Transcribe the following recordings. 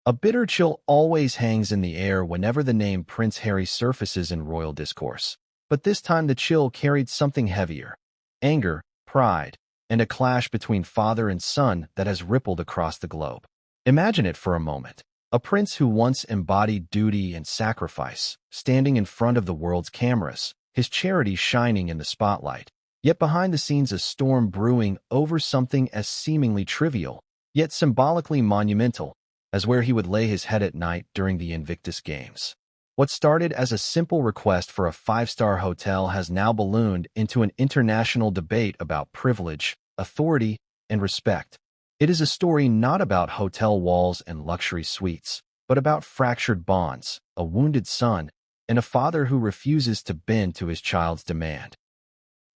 A bitter chill always hangs in the air whenever the name Prince Harry surfaces in royal discourse. But this time the chill carried something heavier: anger, pride, and a clash between father and son that has rippled across the globe. Imagine it for a moment. A prince who once embodied duty and sacrifice, standing in front of the world's cameras, his charity shining in the spotlight. Yet behind the scenes a storm brewing over something as seemingly trivial, yet symbolically monumental, as where he would lay his head at night during the Invictus Games. What started as a simple request for a five-star hotel has now ballooned into an international debate about privilege, authority, and respect. It is a story not about hotel walls and luxury suites, but about fractured bonds, a wounded son, and a father who refuses to bend to his child's demand.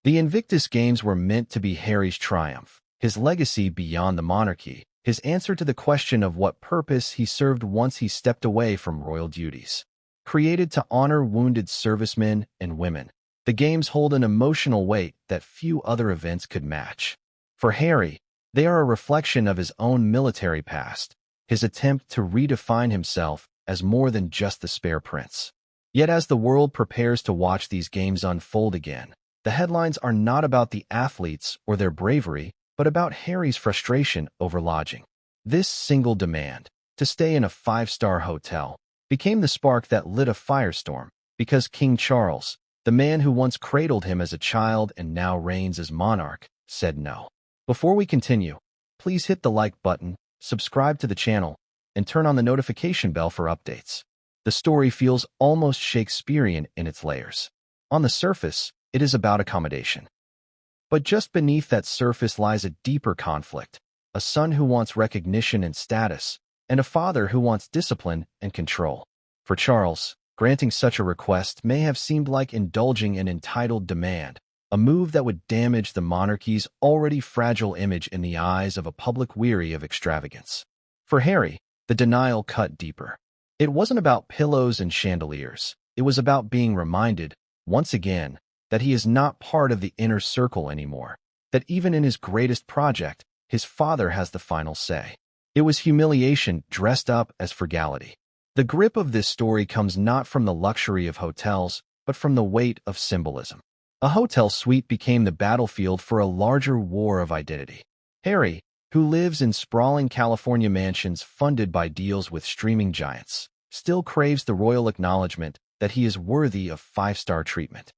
The Invictus Games were meant to be Harry's triumph, his legacy beyond the monarchy, his answer to the question of what purpose he served once he stepped away from royal duties. Created to honor wounded servicemen and women, the Games hold an emotional weight that few other events could match. For Harry, they are a reflection of his own military past, his attempt to redefine himself as more than just the spare prince. Yet as the world prepares to watch these Games unfold again, the headlines are not about the athletes or their bravery, but about Harry's frustration over lodging. This single demand, to stay in a five-star hotel, became the spark that lit a firestorm, because King Charles, the man who once cradled him as a child and now reigns as monarch, said no. Before we continue, please hit the like button, subscribe to the channel, and turn on the notification bell for updates. The story feels almost Shakespearean in its layers. On the surface, it is about accommodation. But just beneath that surface lies a deeper conflict: a son who wants recognition and status, and a father who wants discipline and control. For Charles, granting such a request may have seemed like indulging an entitled demand, a move that would damage the monarchy's already fragile image in the eyes of a public weary of extravagance. For Harry, the denial cut deeper. It wasn't about pillows and chandeliers. It was about being reminded, once again, that he is not part of the inner circle anymore, that even in his greatest project, his father has the final say. It was humiliation dressed up as frugality. The grip of this story comes not from the luxury of hotels, but from the weight of symbolism. A hotel suite became the battlefield for a larger war of identity. Harry, who lives in sprawling California mansions funded by deals with streaming giants, still craves the royal acknowledgement that he is worthy of five-star treatment.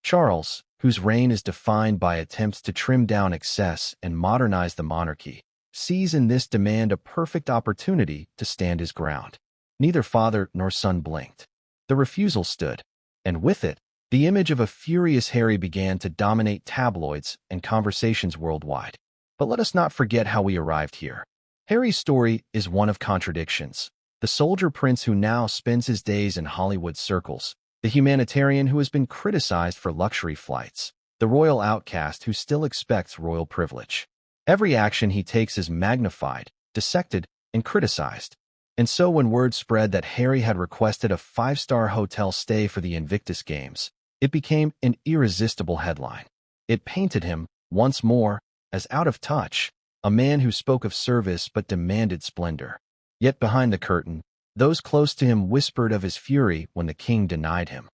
Charles, whose reign is defined by attempts to trim down excess and modernize the monarchy, sees in this demand a perfect opportunity to stand his ground. Neither father nor son blinked. The refusal stood, and with it, the image of a furious Harry began to dominate tabloids and conversations worldwide. But let us not forget how we arrived here. Harry's story is one of contradictions. The soldier prince who now spends his days in Hollywood circles, the humanitarian who has been criticized for luxury flights, the royal outcast who still expects royal privilege. Every action he takes is magnified, dissected, and criticized. And so when word spread that Harry had requested a five-star hotel stay for the Invictus Games, it became an irresistible headline. It painted him, once more, as out of touch, a man who spoke of service but demanded splendor. Yet behind the curtain, those close to him whispered of his fury when the king denied him.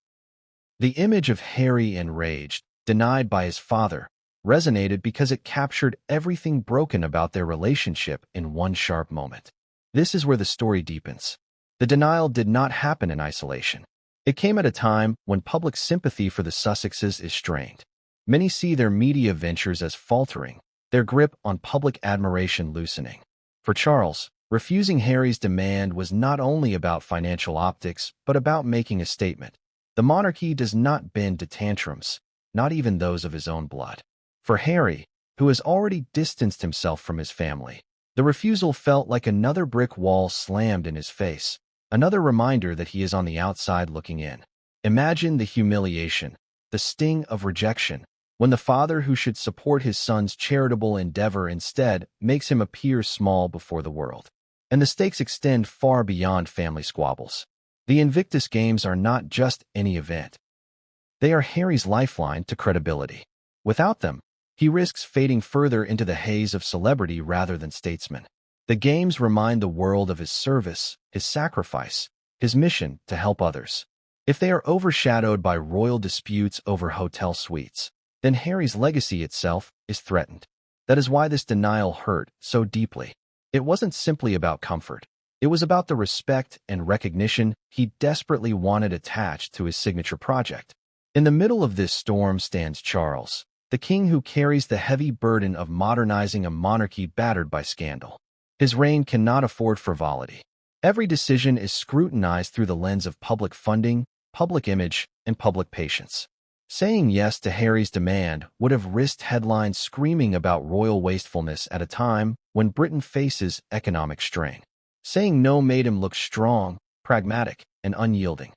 The image of Harry enraged, denied by his father, resonated because it captured everything broken about their relationship in one sharp moment. This is where the story deepens. The denial did not happen in isolation. It came at a time when public sympathy for the Sussexes is strained. Many see their media ventures as faltering, their grip on public admiration loosening. For Charles, refusing Harry's demand was not only about financial optics, but about making a statement. The monarchy does not bend to tantrums, not even those of his own blood. For Harry, who has already distanced himself from his family, the refusal felt like another brick wall slammed in his face, another reminder that he is on the outside looking in. Imagine the humiliation, the sting of rejection, when the father who should support his son's charitable endeavor instead makes him appear small before the world. And the stakes extend far beyond family squabbles. The Invictus Games are not just any event. They are Harry's lifeline to credibility. Without them, he risks fading further into the haze of celebrity rather than statesman. The The games remind the world of his service, his sacrifice, his mission to help others. If they are overshadowed by royal disputes over hotel suites, then Harry's legacy itself is threatened. That is why this denial hurt so deeply. It wasn't simply about comfort. It was about the respect and recognition he desperately wanted attached to his signature project. In the middle of this storm stands Charles, the king who carries the heavy burden of modernizing a monarchy battered by scandal. His reign cannot afford frivolity. Every decision is scrutinized through the lens of public funding, public image, and public patience. Saying yes to Harry's demand would have risked headlines screaming about royal wastefulness at a time when Britain faces economic strain. Saying no made him look strong, pragmatic, and unyielding.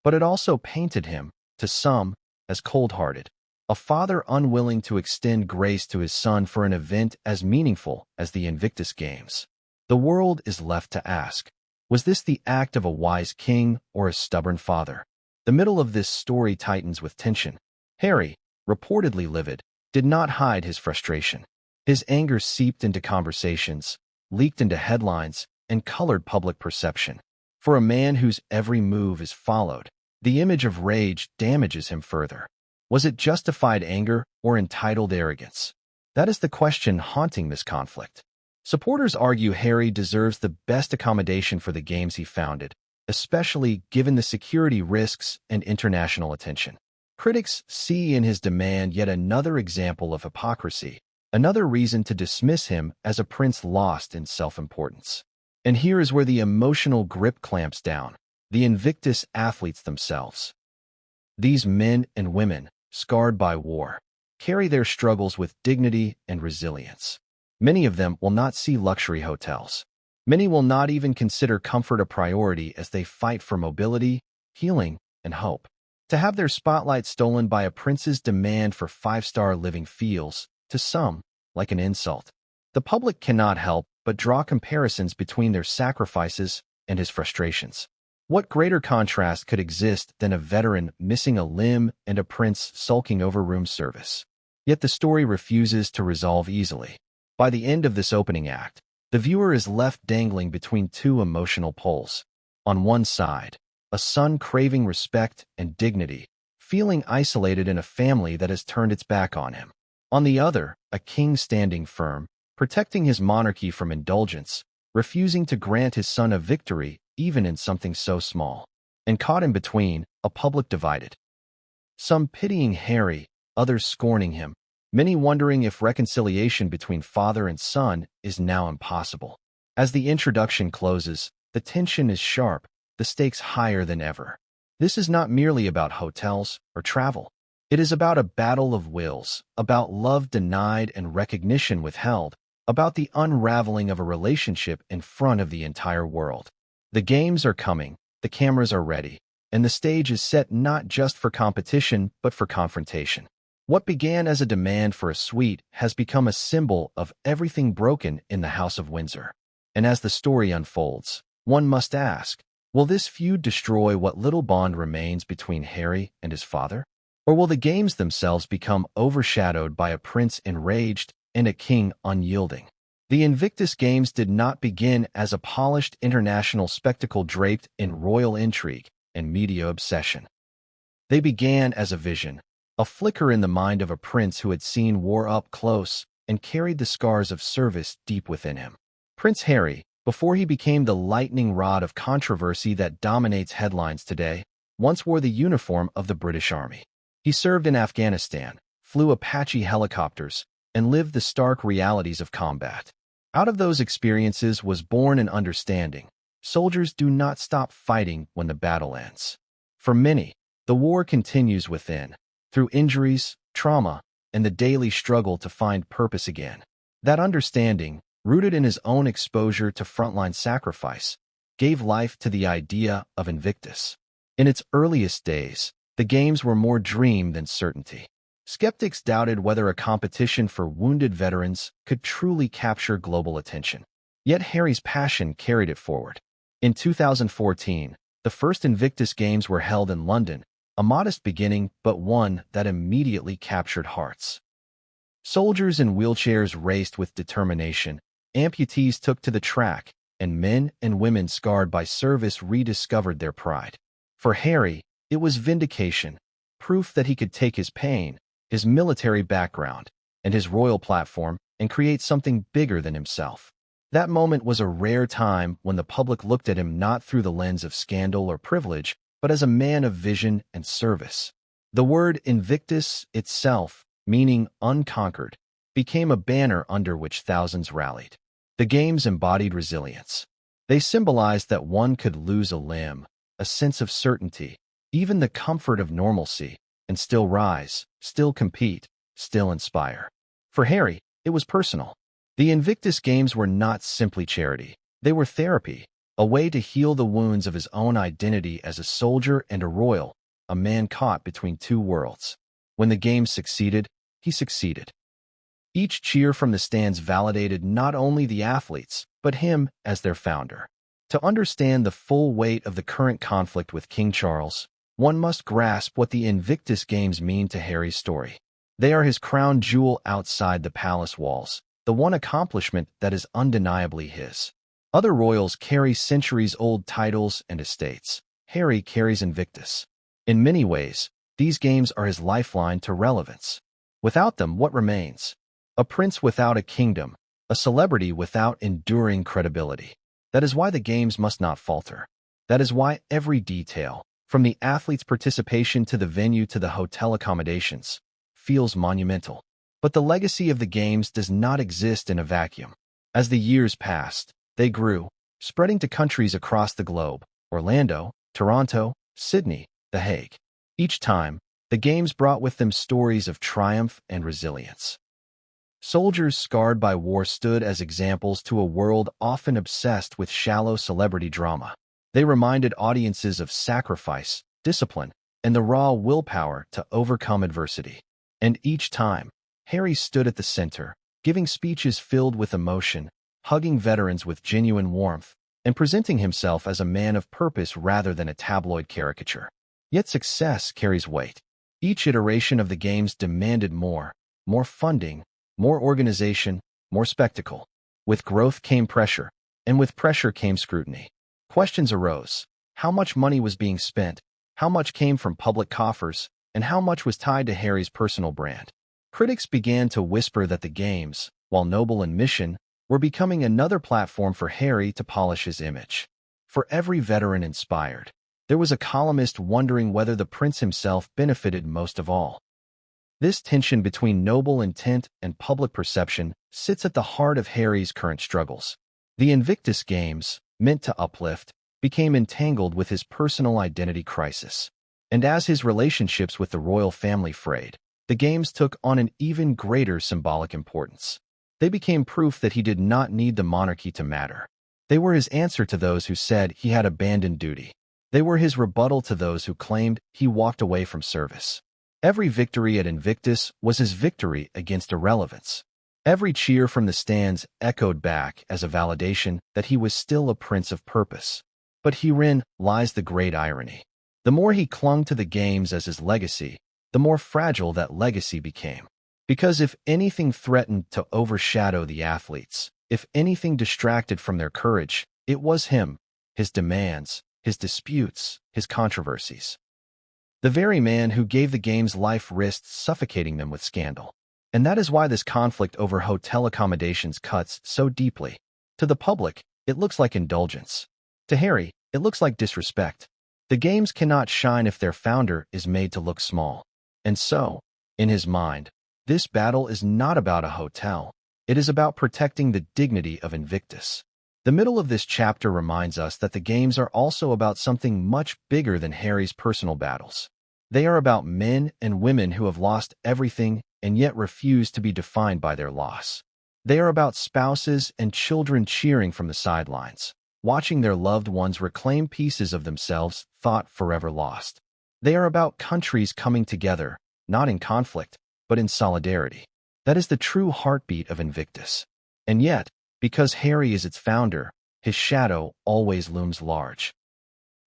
But it also painted him, to some, as cold-hearted, a father unwilling to extend grace to his son for an event as meaningful as the Invictus Games. The world is left to ask, was this the act of a wise king or a stubborn father? The middle of this story tightens with tension. Harry, reportedly livid, did not hide his frustration. His anger seeped into conversations, leaked into headlines, and colored public perception. For a man whose every move is followed, the image of rage damages him further. Was it justified anger or entitled arrogance? That is the question haunting this conflict. Supporters argue Harry deserves the best accommodation for the games he founded, especially given the security risks and international attention. Critics see in his demand yet another example of hypocrisy, another reason to dismiss him as a prince lost in self-importance. And here is where the emotional grip clamps down: the Invictus athletes themselves. These men and women, scarred by war, carry their struggles with dignity and resilience. Many of them will not see luxury hotels. Many will not even consider comfort a priority as they fight for mobility, healing, and hope. To have their spotlight stolen by a prince's demand for five-star living feels, to some, like an insult. The public cannot help but draw comparisons between their sacrifices and his frustrations. What greater contrast could exist than a veteran missing a limb and a prince sulking over room service? Yet the story refuses to resolve easily. By the end of this opening act, the viewer is left dangling between two emotional poles. On one side, a son craving respect and dignity, feeling isolated in a family that has turned its back on him. On the other, a king standing firm, protecting his monarchy from indulgence, refusing to grant his son a victory even in something so small. And caught in between, a public divided. Some pitying Harry, others scorning him, many wondering if reconciliation between father and son is now impossible. As the introduction closes, the tension is sharp, the stakes higher than ever. This is not merely about hotels or travel. It is about a battle of wills, about love denied and recognition withheld, about the unraveling of a relationship in front of the entire world. The games are coming, the cameras are ready, and the stage is set not just for competition but for confrontation. What began as a demand for a suite has become a symbol of everything broken in the House of Windsor. And as the story unfolds, one must ask, will this feud destroy what little bond remains between Harry and his father? Or will the games themselves become overshadowed by a prince enraged and a king unyielding? The Invictus Games did not begin as a polished international spectacle draped in royal intrigue and media obsession. They began as a vision, a flicker in the mind of a prince who had seen war up close and carried the scars of service deep within him. Prince Harry, before he became the lightning rod of controversy that dominates headlines today, once wore the uniform of the British Army. He served in Afghanistan, flew Apache helicopters, and lived the stark realities of combat. Out of those experiences was born an understanding: soldiers do not stop fighting when the battle ends. For many, the war continues within, through injuries, trauma, and the daily struggle to find purpose again. That understanding, rooted in his own exposure to frontline sacrifice, gave life to the idea of Invictus. In its earliest days, the games were more dream than certainty. Skeptics doubted whether a competition for wounded veterans could truly capture global attention. Yet Harry's passion carried it forward. In 2014, the first Invictus Games were held in London, a modest beginning but one that immediately captured hearts. Soldiers in wheelchairs raced with determination, Amputees took to the track, and men and women scarred by service rediscovered their pride. For Harry, it was vindication, proof that he could take his pain, his military background, and his royal platform and create something bigger than himself. That moment was a rare time when the public looked at him not through the lens of scandal or privilege, but as a man of vision and service. The word Invictus itself, meaning unconquered, became a banner under which thousands rallied. The games embodied resilience. They symbolized that one could lose a limb, a sense of certainty, even the comfort of normalcy, and still rise, still compete, still inspire. For Harry, it was personal. The Invictus Games were not simply charity. They were therapy, a way to heal the wounds of his own identity as a soldier and a royal, a man caught between two worlds. When the Games succeeded, he succeeded. Each cheer from the stands validated not only the athletes, but him as their founder. To understand the full weight of the current conflict with King Charles, one must grasp what the Invictus Games mean to Harry's story. They are his crown jewel outside the palace walls, the one accomplishment that is undeniably his. Other royals carry centuries-old titles and estates. Harry carries Invictus. In many ways, these games are his lifeline to relevance. Without them, what remains? A prince without a kingdom, a celebrity without enduring credibility. That is why the games must not falter. That is why every detail, from the athlete's participation to the venue to the hotel accommodations, feels monumental. But the legacy of the games does not exist in a vacuum. As the years passed, they grew, spreading to countries across the globe: Orlando, Toronto, Sydney, The Hague. Each time, the games brought with them stories of triumph and resilience. Soldiers scarred by war stood as examples to a world often obsessed with shallow celebrity drama. They reminded audiences of sacrifice, discipline, and the raw willpower to overcome adversity. And each time, Harry stood at the center, giving speeches filled with emotion, hugging veterans with genuine warmth, and presenting himself as a man of purpose rather than a tabloid caricature. Yet success carries weight. Each iteration of the games demanded more funding, more organization, more spectacle. With growth came pressure, and with pressure came scrutiny. Questions arose. How much money was being spent? How much came from public coffers? And how much was tied to Harry's personal brand? Critics began to whisper that the games, while noble in mission, were becoming another platform for Harry to polish his image. For every veteran inspired, there was a columnist wondering whether the prince himself benefited most of all. This tension between noble intent and public perception sits at the heart of Harry's current struggles. The Invictus Games, meant to uplift, became entangled with his personal identity crisis. And as his relationships with the royal family frayed, the games took on an even greater symbolic importance. They became proof that he did not need the monarchy to matter. They were his answer to those who said he had abandoned duty. They were his rebuttal to those who claimed he walked away from service. Every victory at Invictus was his victory against irrelevance. Every cheer from the stands echoed back as a validation that he was still a prince of purpose. But herein lies the great irony. The more he clung to the games as his legacy, the more fragile that legacy became. Because if anything threatened to overshadow the athletes, if anything distracted from their courage, it was him, his demands, his disputes, his controversies. The very man who gave the games life risked suffocating them with scandal. And that is why this conflict over hotel accommodations cuts so deeply. To the public, it looks like indulgence. To Harry, it looks like disrespect. The games cannot shine if their founder is made to look small. And so, in his mind, this battle is not about a hotel. It is about protecting the dignity of Invictus. The middle of this chapter reminds us that the games are also about something much bigger than Harry's personal battles. They are about men and women who have lost everything and yet refuse to be defined by their loss. They are about spouses and children cheering from the sidelines, watching their loved ones reclaim pieces of themselves thought forever lost. They are about countries coming together, not in conflict, but in solidarity. That is the true heartbeat of Invictus. And yet, because Harry is its founder, his shadow always looms large.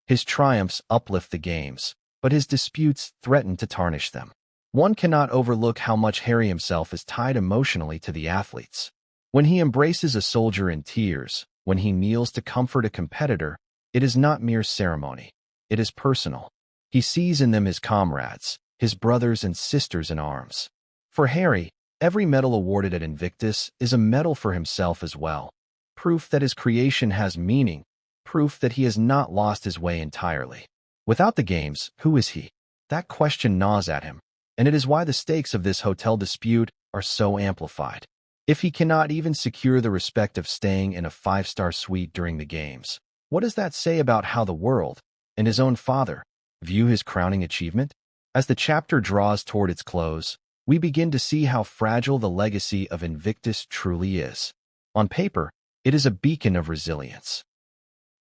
His triumphs uplift the games, but his disputes threaten to tarnish them. One cannot overlook how much Harry himself is tied emotionally to the athletes. When he embraces a soldier in tears, when he kneels to comfort a competitor, it is not mere ceremony. It is personal. He sees in them his comrades, his brothers and sisters in arms. For Harry, every medal awarded at Invictus is a medal for himself as well. Proof that his creation has meaning, proof that he has not lost his way entirely. Without the games, who is he? That question gnaws at him, and it is why the stakes of this hotel dispute are so amplified. If he cannot even secure the respect of staying in a five-star suite during the games, what does that say about how the world, and his own father, view his crowning achievement? As the chapter draws toward its close, we begin to see how fragile the legacy of Invictus truly is. On paper, it is a beacon of resilience.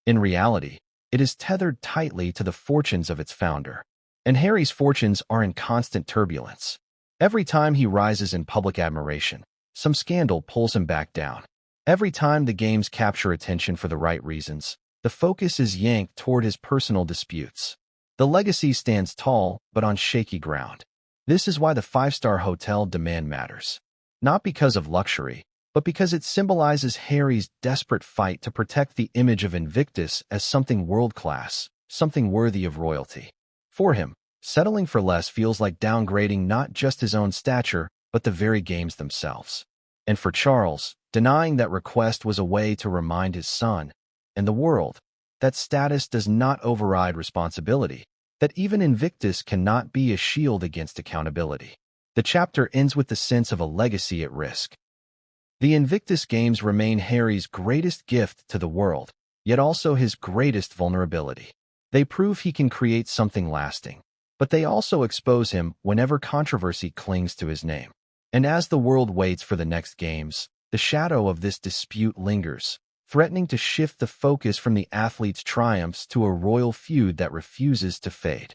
In reality, it is tethered tightly to the fortunes of its founder. And Harry's fortunes are in constant turbulence. Every time he rises in public admiration, some scandal pulls him back down. Every time the games capture attention for the right reasons, the focus is yanked toward his personal disputes. The legacy stands tall, but on shaky ground. This is why the five-star hotel demand matters. Not because of luxury, but because it symbolizes Harry's desperate fight to protect the image of Invictus as something world-class, something worthy of royalty. For him, settling for less feels like downgrading not just his own stature, but the very games themselves. And for Charles, denying that request was a way to remind his son, and the world, that status does not override responsibility, that even Invictus cannot be a shield against accountability. The chapter ends with the sense of a legacy at risk. The Invictus Games remain Harry's greatest gift to the world, yet also his greatest vulnerability. They prove he can create something lasting, but they also expose him whenever controversy clings to his name. And as the world waits for the next games, the shadow of this dispute lingers, threatening to shift the focus from the athlete's triumphs to a royal feud that refuses to fade.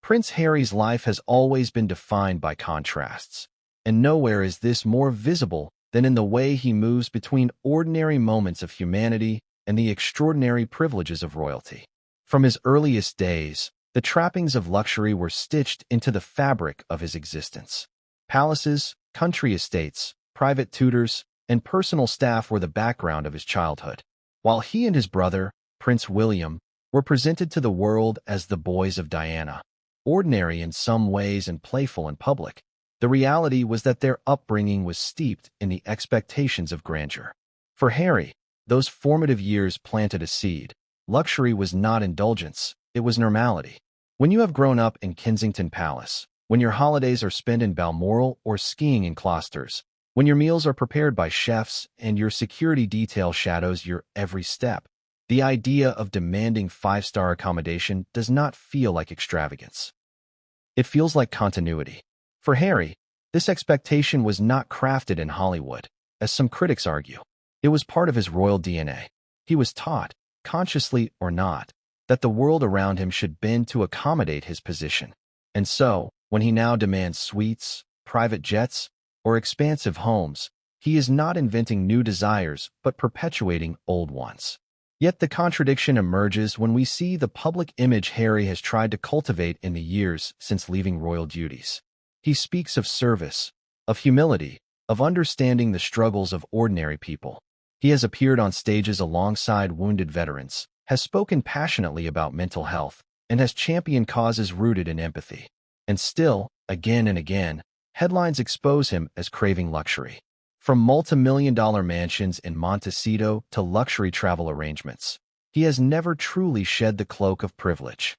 Prince Harry's life has always been defined by contrasts, and nowhere is this more visible than in the way he moves between ordinary moments of humanity and the extraordinary privileges of royalty. From his earliest days, the trappings of luxury were stitched into the fabric of his existence. Palaces, country estates, private tutors, and personal staff were the background of his childhood, while he and his brother, Prince William, were presented to the world as the boys of Diana. Ordinary in some ways and playful in public, the reality was that their upbringing was steeped in the expectations of grandeur. For Harry, those formative years planted a seed. Luxury was not indulgence, it was normality. When you have grown up in Kensington Palace, when your holidays are spent in Balmoral or skiing in Closters, when your meals are prepared by chefs and your security detail shadows your every step, the idea of demanding five-star accommodation does not feel like extravagance. It feels like continuity. For Harry, this expectation was not crafted in Hollywood, as some critics argue. It was part of his royal DNA. He was taught, consciously or not, that the world around him should bend to accommodate his position. And so, when he now demands suites, private jets, or expansive homes, he is not inventing new desires but perpetuating old ones. Yet the contradiction emerges when we see the public image Harry has tried to cultivate in the years since leaving royal duties. He speaks of service, of humility, of understanding the struggles of ordinary people. He has appeared on stages alongside wounded veterans, has spoken passionately about mental health, and has championed causes rooted in empathy. And still, again and again, headlines expose him as craving luxury. From multi-million-dollar mansions in Montecito to luxury travel arrangements, he has never truly shed the cloak of privilege.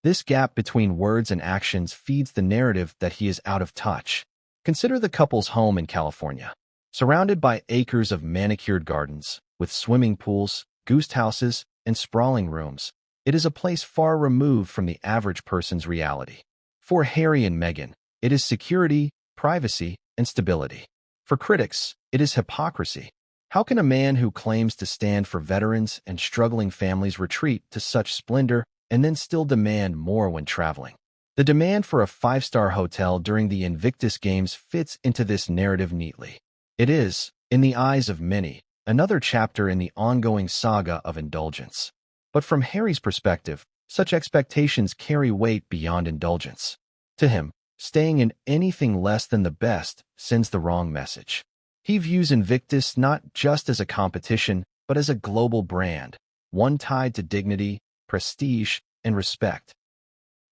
This gap between words and actions feeds the narrative that he is out of touch. Consider the couple's home in California. Surrounded by acres of manicured gardens, with swimming pools, goose houses, and sprawling rooms, it is a place far removed from the average person's reality. For Harry and Meghan, it is security, privacy, and stability. For critics, it is hypocrisy. How can a man who claims to stand for veterans and struggling families retreat to such splendor and then still demand more when traveling? The demand for a five-star hotel during the Invictus Games fits into this narrative neatly. It is, in the eyes of many, another chapter in the ongoing saga of indulgence. But from Harry's perspective, such expectations carry weight beyond indulgence. To him, staying in anything less than the best sends the wrong message. He views Invictus not just as a competition, but as a global brand, one tied to dignity, prestige, and respect.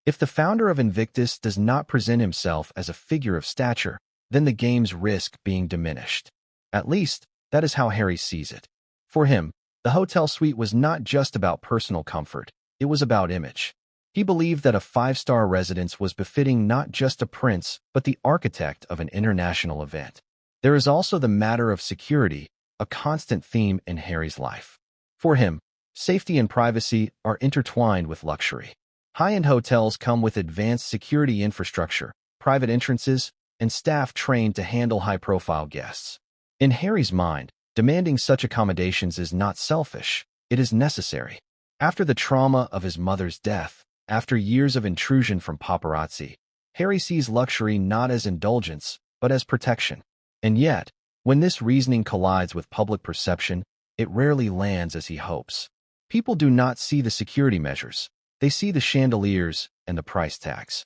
If the founder of Invictus does not present himself as a figure of stature, then the games risk being diminished. At least, that is how Harry sees it. For him, the hotel suite was not just about personal comfort, it was about image. He believed that a five-star residence was befitting not just a prince, but the architect of an international event. There is also the matter of security, a constant theme in Harry's life. For him, safety and privacy are intertwined with luxury. High-end hotels come with advanced security infrastructure, private entrances, and staff trained to handle high-profile guests. In Harry's mind, demanding such accommodations is not selfish, it is necessary. After the trauma of his mother's death, after years of intrusion from paparazzi, Harry sees luxury not as indulgence, but as protection. And yet, when this reasoning collides with public perception, it rarely lands as he hopes. People do not see the security measures. They see the chandeliers and the price tags.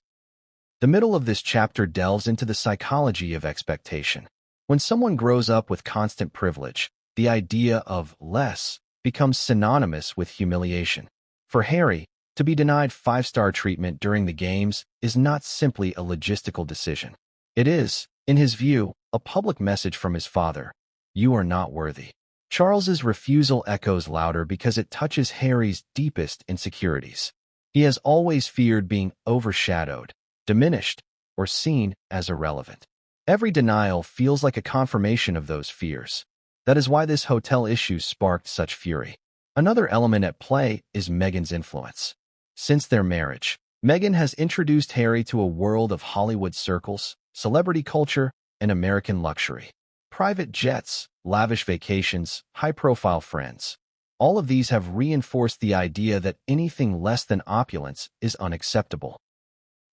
The middle of this chapter delves into the psychology of expectation. When someone grows up with constant privilege, the idea of less becomes synonymous with humiliation. For Harry, to be denied five-star treatment during the games is not simply a logistical decision. It is, in his view, a public message from his father. You are not worthy. Charles's refusal echoes louder because it touches Harry's deepest insecurities. He has always feared being overshadowed, diminished, or seen as irrelevant. Every denial feels like a confirmation of those fears. That is why this hotel issue sparked such fury. Another element at play is Meghan's influence. Since their marriage, Meghan has introduced Harry to a world of Hollywood circles, celebrity culture, and American luxury. Private jets, lavish vacations, high-profile friends. All of these have reinforced the idea that anything less than opulence is unacceptable.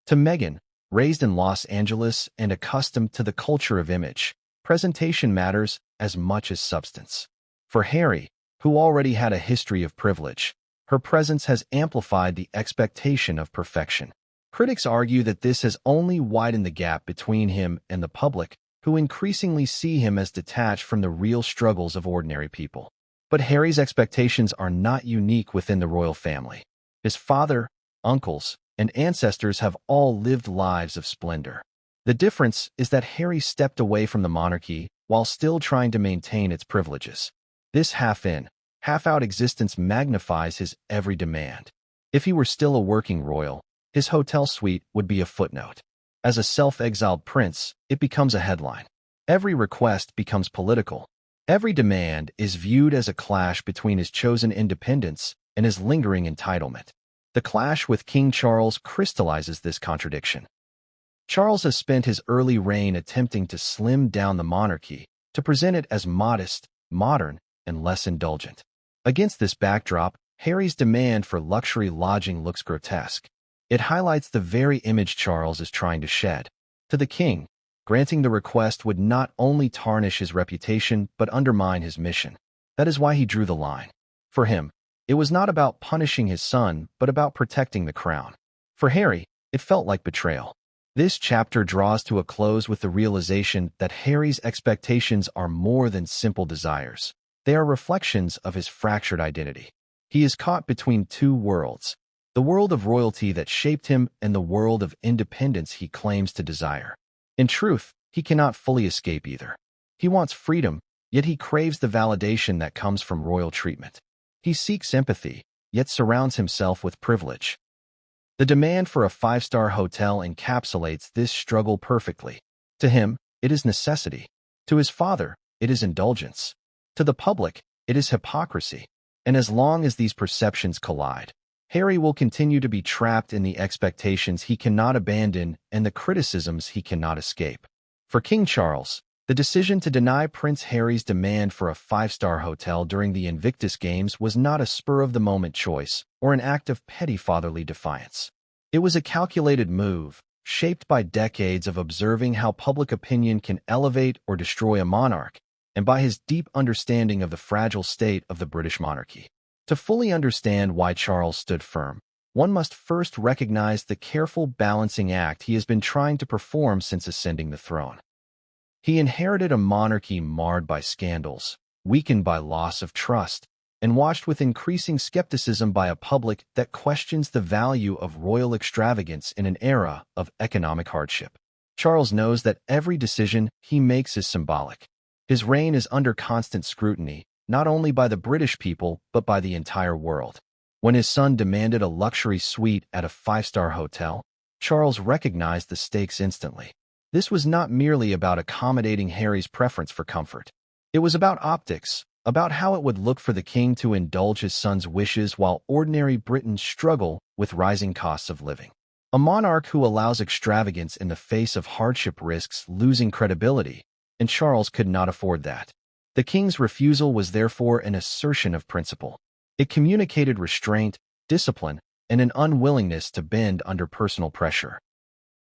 To Meghan, raised in Los Angeles and accustomed to the culture of image, presentation matters as much as substance. For Harry, who already had a history of privilege, her presence has amplified the expectation of perfection. Critics argue that this has only widened the gap between him and the public, who increasingly see him as detached from the real struggles of ordinary people. But Harry's expectations are not unique within the royal family. His father, uncles, and ancestors have all lived lives of splendor. The difference is that Harry stepped away from the monarchy while still trying to maintain its privileges. This half-in, half-out existence magnifies his every demand. If he were still a working royal, his hotel suite would be a footnote. As a self-exiled prince, it becomes a headline. Every request becomes political. Every demand is viewed as a clash between his chosen independence and his lingering entitlement. The clash with King Charles crystallizes this contradiction. Charles has spent his early reign attempting to slim down the monarchy, to present it as modest, modern, and less indulgent. Against this backdrop, Harry's demand for luxury lodging looks grotesque. It highlights the very image Charles is trying to shed. To the king, granting the request would not only tarnish his reputation but undermine his mission. That is why he drew the line. For him, it was not about punishing his son, but about protecting the crown. For Harry, it felt like betrayal. This chapter draws to a close with the realization that Harry's expectations are more than simple desires. They are reflections of his fractured identity. He is caught between two worlds, the world of royalty that shaped him and the world of independence he claims to desire. In truth, he cannot fully escape either. He wants freedom, yet he craves the validation that comes from royal treatment. He seeks empathy, yet surrounds himself with privilege. The demand for a five-star hotel encapsulates this struggle perfectly. To him, it is necessity. To his father, it is indulgence. To the public, it is hypocrisy. And as long as these perceptions collide, Harry will continue to be trapped in the expectations he cannot abandon and the criticisms he cannot escape. For King Charles, the decision to deny Prince Harry's demand for a five-star hotel during the Invictus Games was not a spur-of-the-moment choice or an act of petty fatherly defiance. It was a calculated move, shaped by decades of observing how public opinion can elevate or destroy a monarch, and by his deep understanding of the fragile state of the British monarchy. To fully understand why Charles stood firm, one must first recognize the careful balancing act he has been trying to perform since ascending the throne. He inherited a monarchy marred by scandals, weakened by loss of trust, and watched with increasing skepticism by a public that questions the value of royal extravagance in an era of economic hardship. Charles knows that every decision he makes is symbolic. His reign is under constant scrutiny, not only by the British people but by the entire world. When his son demanded a luxury suite at a five-star hotel, Charles recognized the stakes instantly. This was not merely about accommodating Harry's preference for comfort. It was about optics, about how it would look for the king to indulge his son's wishes while ordinary Britons struggle with rising costs of living. A monarch who allows extravagance in the face of hardship risks losing credibility, and Charles could not afford that. The king's refusal was therefore an assertion of principle. It communicated restraint, discipline, and an unwillingness to bend under personal pressure.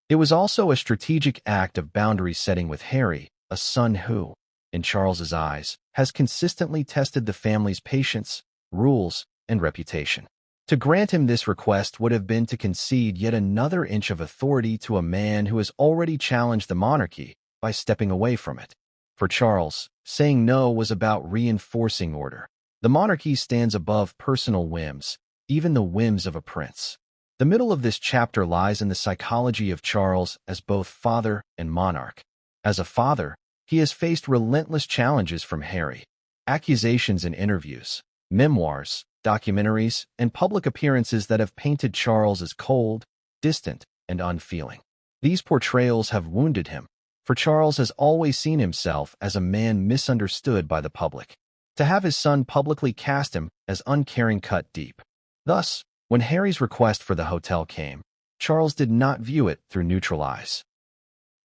It was also a strategic act of boundary setting with Harry, a son who, in Charles's eyes, has consistently tested the family's patience, rules, and reputation. To grant him this request would have been to concede yet another inch of authority to a man who has already challenged the monarchy by stepping away from it. For Charles, saying no was about reinforcing order. The monarchy stands above personal whims, even the whims of a prince. The middle of this chapter lies in the psychology of Charles as both father and monarch. As a father, he has faced relentless challenges from Harry. Accusations in interviews, memoirs, documentaries, and public appearances that have painted Charles as cold, distant, and unfeeling. These portrayals have wounded him, for Charles has always seen himself as a man misunderstood by the public. To have his son publicly cast him as uncaring cut deep. Thus, when Harry's request for the hotel came, Charles did not view it through neutral eyes.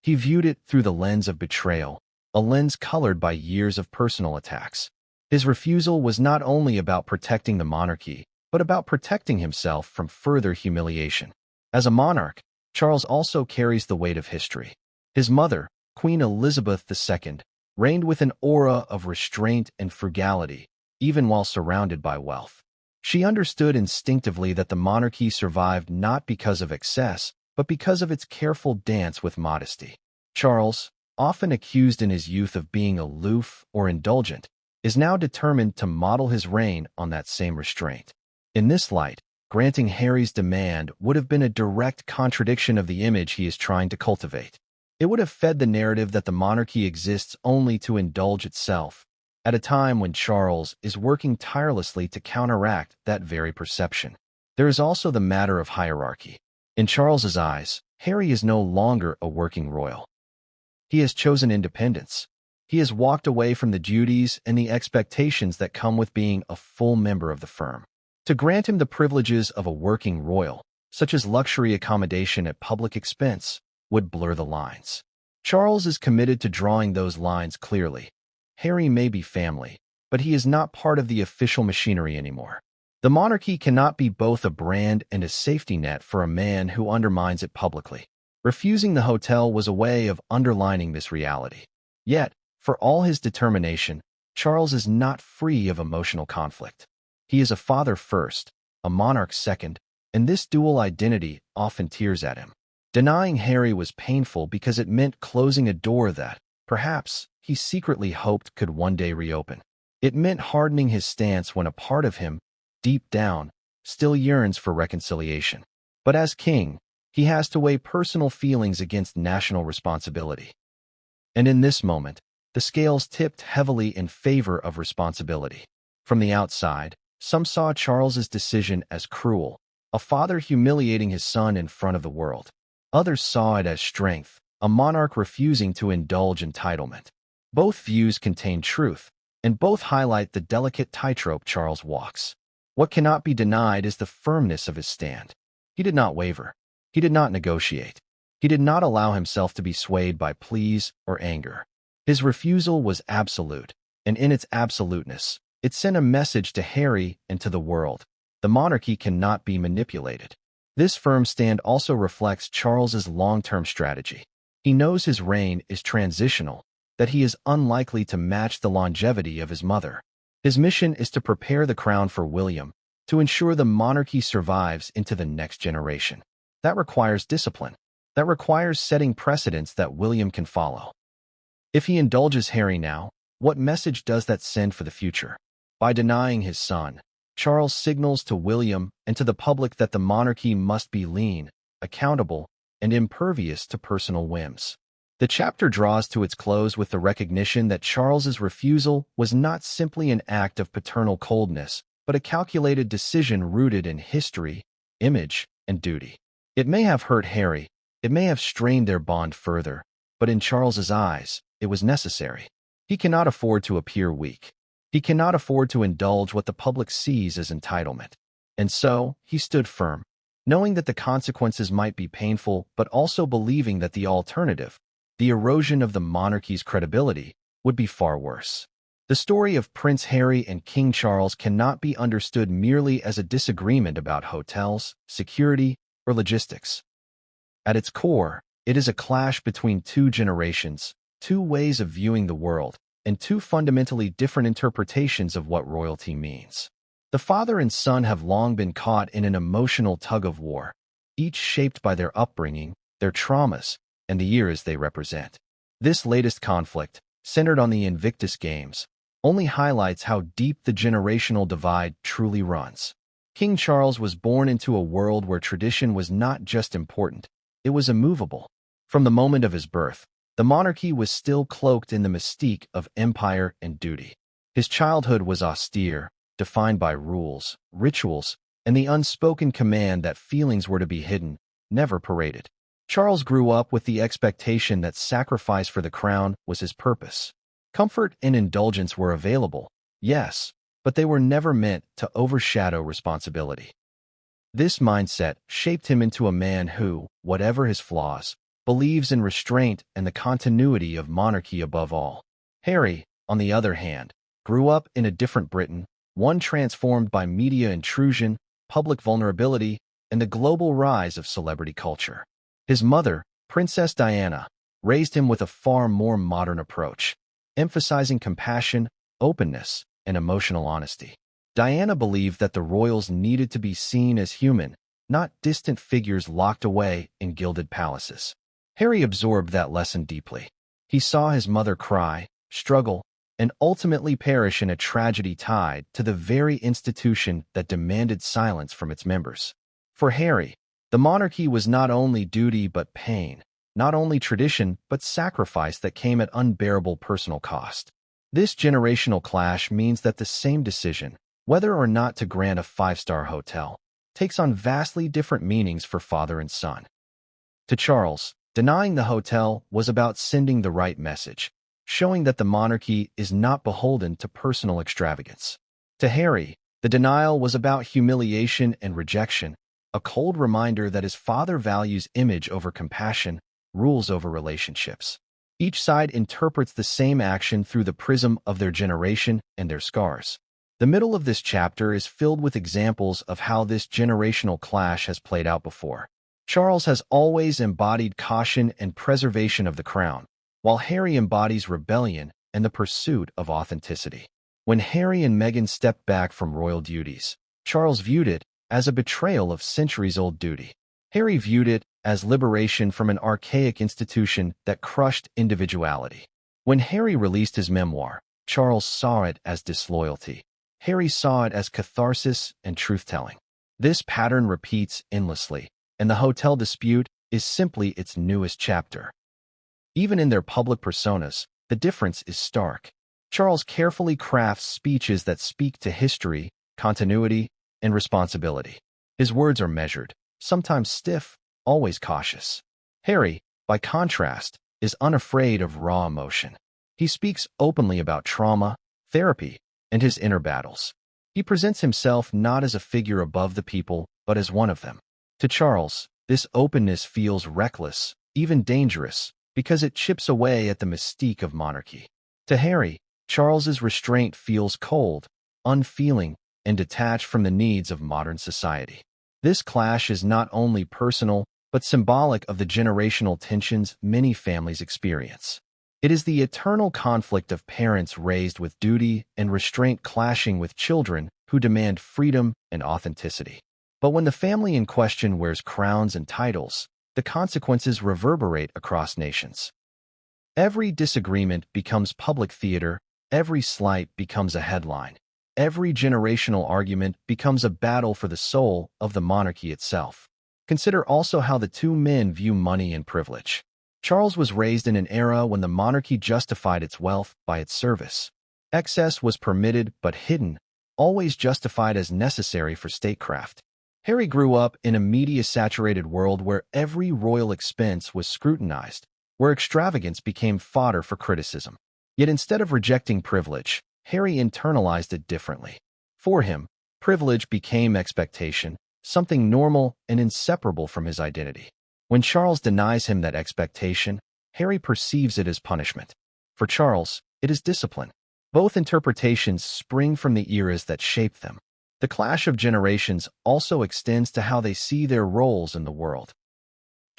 He viewed it through the lens of betrayal, a lens colored by years of personal attacks. His refusal was not only about protecting the monarchy, but about protecting himself from further humiliation. As a monarch, Charles also carries the weight of history. His mother, Queen Elizabeth II, reigned with an aura of restraint and frugality, even while surrounded by wealth. She understood instinctively that the monarchy survived not because of excess, but because of its careful dance with modesty. Charles, often accused in his youth of being aloof or indulgent, is now determined to model his reign on that same restraint. In this light, granting Harry's demand would have been a direct contradiction of the image he is trying to cultivate. It would have fed the narrative that the monarchy exists only to indulge itself, at a time when Charles is working tirelessly to counteract that very perception. There is also the matter of hierarchy. In Charles's eyes, Harry is no longer a working royal. He has chosen independence. He has walked away from the duties and the expectations that come with being a full member of the firm. To grant him the privileges of a working royal, such as luxury accommodation at public expense, would blur the lines. Charles is committed to drawing those lines clearly. Harry may be family, but he is not part of the official machinery anymore. The monarchy cannot be both a brand and a safety net for a man who undermines it publicly. Refusing the hotel was a way of underlining this reality. Yet, for all his determination, Charles is not free of emotional conflict. He is a father first, a monarch second, and this dual identity often tears at him. Denying Harry was painful because it meant closing a door that, perhaps, he secretly hoped could one day reopen. It meant hardening his stance when a part of him, deep down, still yearns for reconciliation. But as king, he has to weigh personal feelings against national responsibility. And in this moment, the scales tipped heavily in favor of responsibility. From the outside, some saw Charles's decision as cruel, a father humiliating his son in front of the world. Others saw it as strength, a monarch refusing to indulge entitlement. Both views contain truth, and both highlight the delicate tightrope Charles walks. What cannot be denied is the firmness of his stand. He did not waver. He did not negotiate. He did not allow himself to be swayed by pleas or anger. His refusal was absolute, and in its absoluteness, it sent a message to Harry and to the world. The monarchy cannot be manipulated. This firm stand also reflects Charles's long-term strategy. He knows his reign is transitional, that he is unlikely to match the longevity of his mother. His mission is to prepare the crown for William, to ensure the monarchy survives into the next generation. That requires discipline. That requires setting precedents that William can follow. If he indulges Harry now, what message does that send for the future? By denying his son, Charles signals to William and to the public that the monarchy must be lean, accountable, and impervious to personal whims. The chapter draws to its close with the recognition that Charles's refusal was not simply an act of paternal coldness, but a calculated decision rooted in history, image, and duty. It may have hurt Harry, it may have strained their bond further, but in Charles's eyes, it was necessary. He cannot afford to appear weak. He cannot afford to indulge what the public sees as entitlement. And so, he stood firm, knowing that the consequences might be painful, but also believing that the alternative, the erosion of the monarchy's credibility, would be far worse. The story of Prince Harry and King Charles cannot be understood merely as a disagreement about hotels, security, or logistics. At its core, it is a clash between two generations, two ways of viewing the world, and two fundamentally different interpretations of what royalty means. The father and son have long been caught in an emotional tug-of-war, each shaped by their upbringing, their traumas, and the eras they represent. This latest conflict, centered on the Invictus Games, only highlights how deep the generational divide truly runs. King Charles was born into a world where tradition was not just important, it was immovable. From the moment of his birth, the monarchy was still cloaked in the mystique of empire and duty. His childhood was austere, defined by rules, rituals, and the unspoken command that feelings were to be hidden, never paraded. Charles grew up with the expectation that sacrifice for the crown was his purpose. Comfort and indulgence were available, yes, but they were never meant to overshadow responsibility. This mindset shaped him into a man who, whatever his flaws, believes in restraint and the continuity of monarchy above all. Harry, on the other hand, grew up in a different Britain, one transformed by media intrusion, public vulnerability, and the global rise of celebrity culture. His mother, Princess Diana, raised him with a far more modern approach, emphasizing compassion, openness, and emotional honesty. Diana believed that the royals needed to be seen as human, not distant figures locked away in gilded palaces. Harry absorbed that lesson deeply. He saw his mother cry, struggle, and ultimately perish in a tragedy tied to the very institution that demanded silence from its members. For Harry, the monarchy was not only duty but pain, not only tradition but sacrifice that came at unbearable personal cost. This generational clash means that the same decision, whether or not to grant a five-star hotel, takes on vastly different meanings for father and son. To Charles, denying the hotel was about sending the right message, showing that the monarchy is not beholden to personal extravagance. To Harry, the denial was about humiliation and rejection, a cold reminder that his father values image over compassion, rules over relationships. Each side interprets the same action through the prism of their generation and their scars. The middle of this chapter is filled with examples of how this generational clash has played out before. Charles has always embodied caution and preservation of the crown, while Harry embodies rebellion and the pursuit of authenticity. When Harry and Meghan stepped back from royal duties, Charles viewed it as a betrayal of centuries-old duty. Harry viewed it as liberation from an archaic institution that crushed individuality. When Harry released his memoir, Charles saw it as disloyalty. Harry saw it as catharsis and truth-telling. This pattern repeats endlessly, and the hotel dispute is simply its newest chapter. Even in their public personas, the difference is stark. Charles carefully crafts speeches that speak to history, continuity, and responsibility. His words are measured, sometimes stiff, always cautious. Harry, by contrast, is unafraid of raw emotion. He speaks openly about trauma, therapy, and his inner battles. He presents himself not as a figure above the people, but as one of them. To Charles, this openness feels reckless, even dangerous, because it chips away at the mystique of monarchy. To Harry, Charles's restraint feels cold, unfeeling, and detached from the needs of modern society. This clash is not only personal, but symbolic of the generational tensions many families experience. It is the eternal conflict of parents raised with duty and restraint clashing with children who demand freedom and authenticity. But when the family in question wears crowns and titles, the consequences reverberate across nations. Every disagreement becomes public theater, every slight becomes a headline. Every generational argument becomes a battle for the soul of the monarchy itself. Consider also how the two men view money and privilege. Charles was raised in an era when the monarchy justified its wealth by its service. Excess was permitted but hidden, always justified as necessary for statecraft. Harry grew up in a media-saturated world where every royal expense was scrutinized, where extravagance became fodder for criticism. Yet instead of rejecting privilege, Harry internalized it differently. For him, privilege became expectation, something normal and inseparable from his identity. When Charles denies him that expectation, Harry perceives it as punishment. For Charles, it is discipline. Both interpretations spring from the eras that shaped them. The clash of generations also extends to how they see their roles in the world.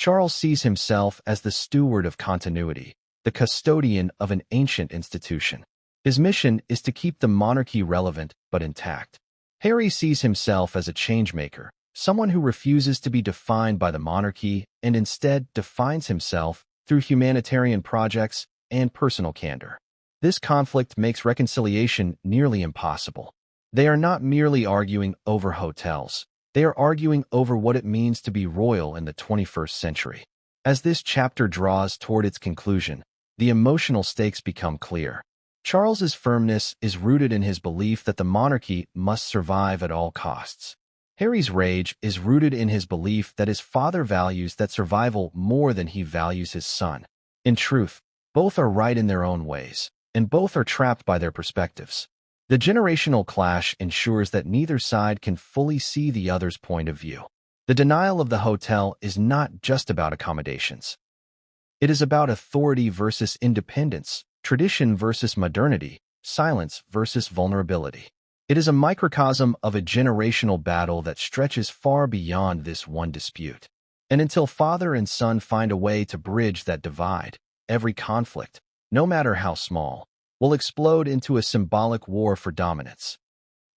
Charles sees himself as the steward of continuity, the custodian of an ancient institution. His mission is to keep the monarchy relevant but intact. Harry sees himself as a changemaker, someone who refuses to be defined by the monarchy and instead defines himself through humanitarian projects and personal candor. This conflict makes reconciliation nearly impossible. They are not merely arguing over hotels. They are arguing over what it means to be royal in the 21st century. As this chapter draws toward its conclusion, the emotional stakes become clear. Charles's firmness is rooted in his belief that the monarchy must survive at all costs. Harry's rage is rooted in his belief that his father values that survival more than he values his son. In truth, both are right in their own ways, and both are trapped by their perspectives. The generational clash ensures that neither side can fully see the other's point of view. The denial of the hotel is not just about accommodations. It is about authority versus independence, tradition versus modernity, silence versus vulnerability. It is a microcosm of a generational battle that stretches far beyond this one dispute. And until father and son find a way to bridge that divide, every conflict, no matter how small, will explode into a symbolic war for dominance.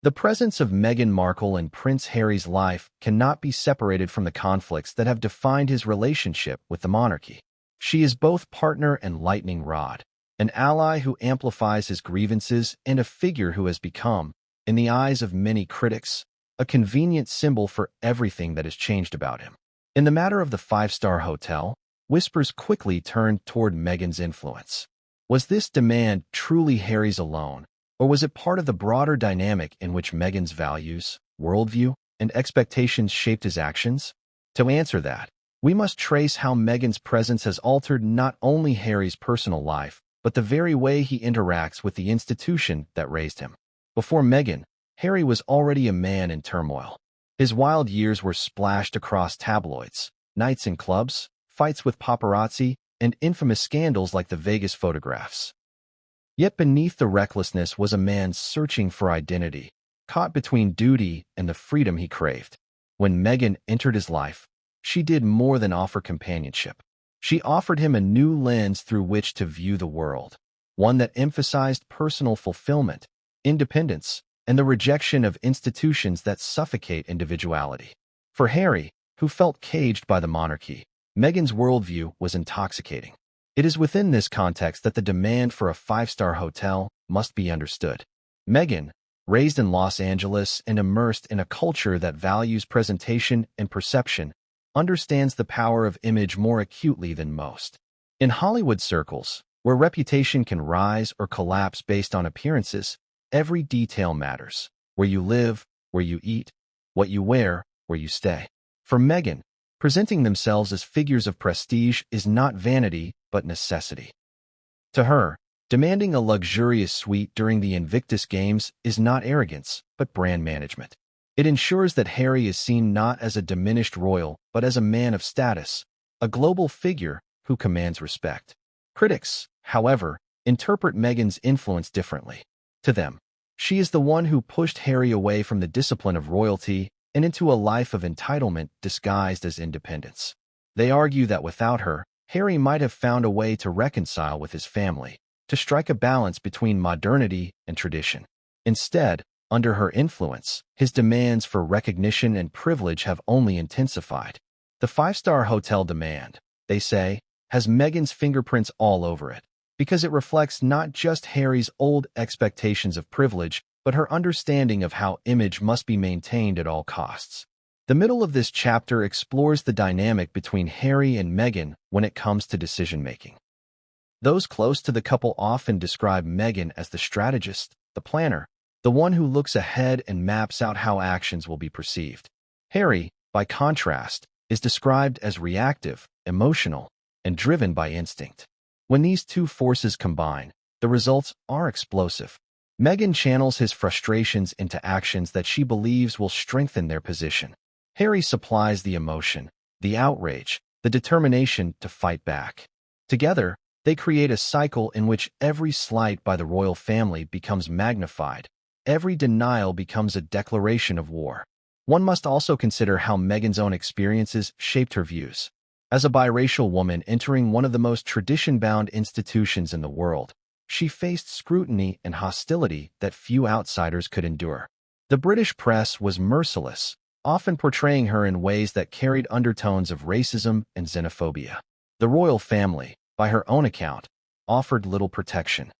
The presence of Meghan Markle in Prince Harry's life cannot be separated from the conflicts that have defined his relationship with the monarchy. She is both partner and lightning rod, an ally who amplifies his grievances and a figure who has become, in the eyes of many critics, a convenient symbol for everything that has changed about him. In the matter of the five-star hotel, whispers quickly turned toward Meghan's influence. Was this demand truly Harry's alone, or was it part of the broader dynamic in which Meghan's values, worldview, and expectations shaped his actions? To answer that, we must trace how Meghan's presence has altered not only Harry's personal life, but the very way he interacts with the institution that raised him. Before Meghan, Harry was already a man in turmoil. His wild years were splashed across tabloids, nights in clubs, fights with paparazzi, and infamous scandals like the Vegas photographs. Yet beneath the recklessness was a man searching for identity, caught between duty and the freedom he craved. When Meghan entered his life, she did more than offer companionship. She offered him a new lens through which to view the world, one that emphasized personal fulfillment, independence, and the rejection of institutions that suffocate individuality. For Harry, who felt caged by the monarchy, Meghan's worldview was intoxicating. It is within this context that the demand for a five-star hotel must be understood. Meghan, raised in Los Angeles and immersed in a culture that values presentation and perception, understands the power of image more acutely than most. In Hollywood circles, where reputation can rise or collapse based on appearances, every detail matters. Where you live, where you eat, what you wear, where you stay. For Meghan, presenting themselves as figures of prestige is not vanity, but necessity. To her, demanding a luxurious suite during the Invictus Games is not arrogance, but brand management. It ensures that Harry is seen not as a diminished royal, but as a man of status, a global figure who commands respect. Critics, however, interpret Meghan's influence differently. To them, she is the one who pushed Harry away from the discipline of royalty and into a life of entitlement disguised as independence. They argue that without her, Harry might have found a way to reconcile with his family, to strike a balance between modernity and tradition. Instead, under her influence, his demands for recognition and privilege have only intensified. The five-star hotel demand, they say, has Meghan's fingerprints all over it. because it reflects not just Harry's old expectations of privilege, but her understanding of how image must be maintained at all costs. The middle of this chapter explores the dynamic between Harry and Meghan when it comes to decision-making. Those close to the couple often describe Meghan as the strategist, the planner, the one who looks ahead and maps out how actions will be perceived. Harry, by contrast, is described as reactive, emotional, and driven by instinct. When these two forces combine, the results are explosive. Meghan channels his frustrations into actions that she believes will strengthen their position. Harry supplies the emotion, the outrage, the determination to fight back. Together, they create a cycle in which every slight by the royal family becomes magnified. Every denial becomes a declaration of war. One must also consider how Meghan's own experiences shaped her views. As a biracial woman entering one of the most tradition-bound institutions in the world, she faced scrutiny and hostility that few outsiders could endure. The British press was merciless, often portraying her in ways that carried undertones of racism and xenophobia. The royal family, by her own account, offered little protection.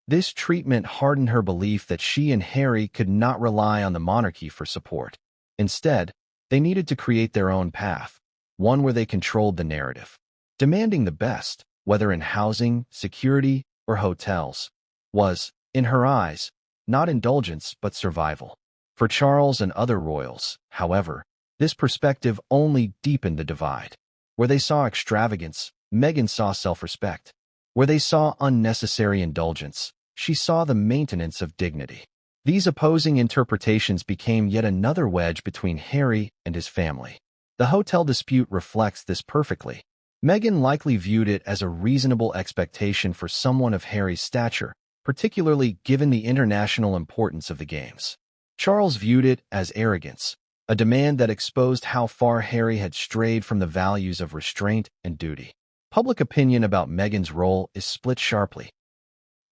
This treatment hardened her belief that she and Harry could not rely on the monarchy for support. Instead, they needed to create their own path, one where they controlled the narrative. Demanding the best, whether in housing, security, or hotels, was, in her eyes, not indulgence but survival. For Charles and other royals, however, this perspective only deepened the divide. Where they saw extravagance, Meghan saw self-respect. Where they saw unnecessary indulgence, she saw the maintenance of dignity. These opposing interpretations became yet another wedge between Harry and his family. The hotel dispute reflects this perfectly. Meghan likely viewed it as a reasonable expectation for someone of Harry's stature, particularly given the international importance of the games. Charles viewed it as arrogance, a demand that exposed how far Harry had strayed from the values of restraint and duty. Public opinion about Meghan's role is split sharply.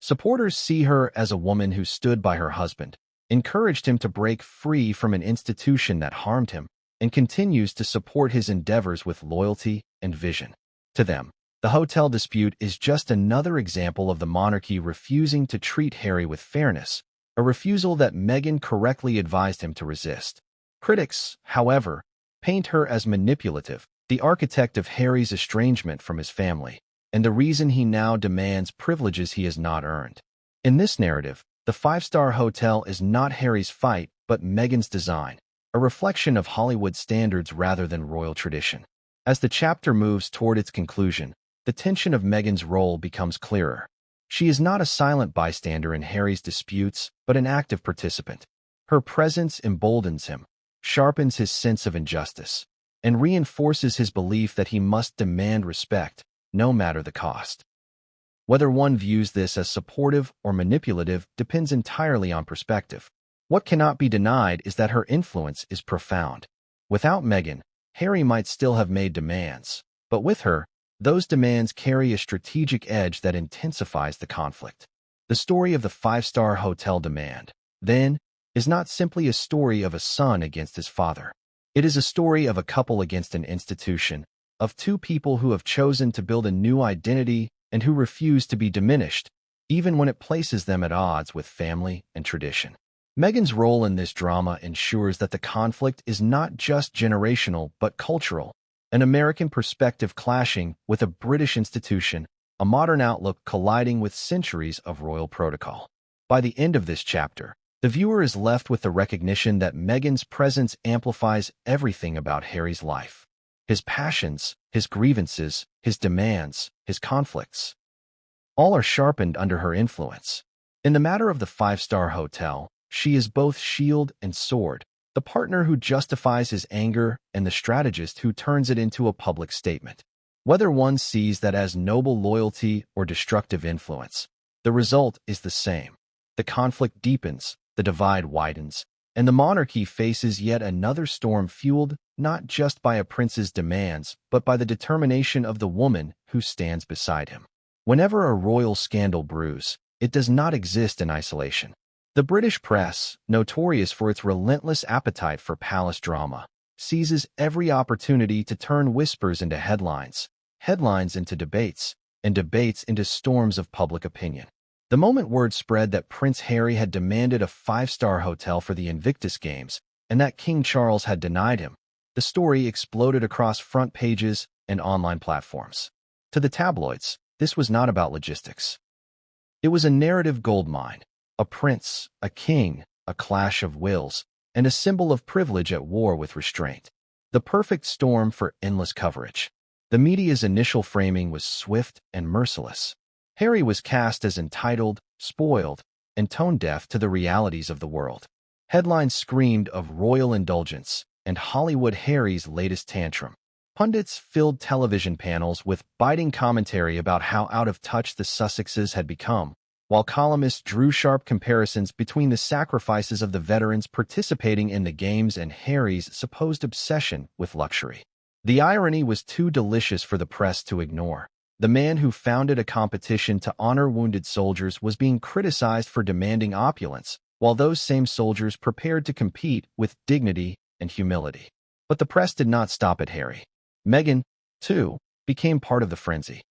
Supporters see her as a woman who stood by her husband, encouraged him to break free from an institution that harmed him, and continues to support his endeavors with loyalty and vision. To them, the hotel dispute is just another example of the monarchy refusing to treat Harry with fairness, a refusal that Meghan correctly advised him to resist. Critics, however, paint her as manipulative, the architect of Harry's estrangement from his family, and the reason he now demands privileges he has not earned. In this narrative, the five-star hotel is not Harry's fight but Meghan's design, a reflection of Hollywood standards rather than royal tradition. As the chapter moves toward its conclusion, the tension of Meghan's role becomes clearer. She is not a silent bystander in Harry's disputes, but an active participant. Her presence emboldens him, sharpens his sense of injustice, and reinforces his belief that he must demand respect, no matter the cost. Whether one views this as supportive or manipulative depends entirely on perspective. What cannot be denied is that her influence is profound. Without Meghan, Harry might still have made demands, but with her, those demands carry a strategic edge that intensifies the conflict. The story of the five-star hotel demand, then, is not simply a story of a son against his father. It is a story of a couple against an institution, of two people who have chosen to build a new identity and who refuse to be diminished, even when it places them at odds with family and tradition. Meghan's role in this drama ensures that the conflict is not just generational but cultural, an American perspective clashing with a British institution, a modern outlook colliding with centuries of royal protocol. By the end of this chapter, the viewer is left with the recognition that Meghan's presence amplifies everything about Harry's life. His passions, his grievances, his demands, his conflicts. All are sharpened under her influence. In the matter of the five-star hotel, she is both shield and sword, the partner who justifies his anger and the strategist who turns it into a public statement. Whether one sees that as noble loyalty or destructive influence, the result is the same. The conflict deepens, the divide widens, and the monarchy faces yet another storm fueled not just by a prince's demands, but by the determination of the woman who stands beside him. Whenever a royal scandal brews, it does not exist in isolation. The British press, notorious for its relentless appetite for palace drama, seizes every opportunity to turn whispers into headlines, headlines into debates, and debates into storms of public opinion. The moment word spread that Prince Harry had demanded a five-star hotel for the Invictus Games and that King Charles had denied him, the story exploded across front pages and online platforms. To the tabloids, this was not about logistics. It was a narrative goldmine, a prince, a king, a clash of wills, and a symbol of privilege at war with restraint. The perfect storm for endless coverage. The media's initial framing was swift and merciless. Harry was cast as entitled, spoiled, and tone-deaf to the realities of the world. Headlines screamed of royal indulgence and Hollywood Harry's latest tantrum. Pundits filled television panels with biting commentary about how out of touch the Sussexes had become, while columnists drew sharp comparisons between the sacrifices of the veterans participating in the games and Harry's supposed obsession with luxury. The irony was too delicious for the press to ignore. The man who founded a competition to honor wounded soldiers was being criticized for demanding opulence, while those same soldiers prepared to compete with dignity and humility. But the press did not stop at Harry. Meghan, too, became part of the frenzy.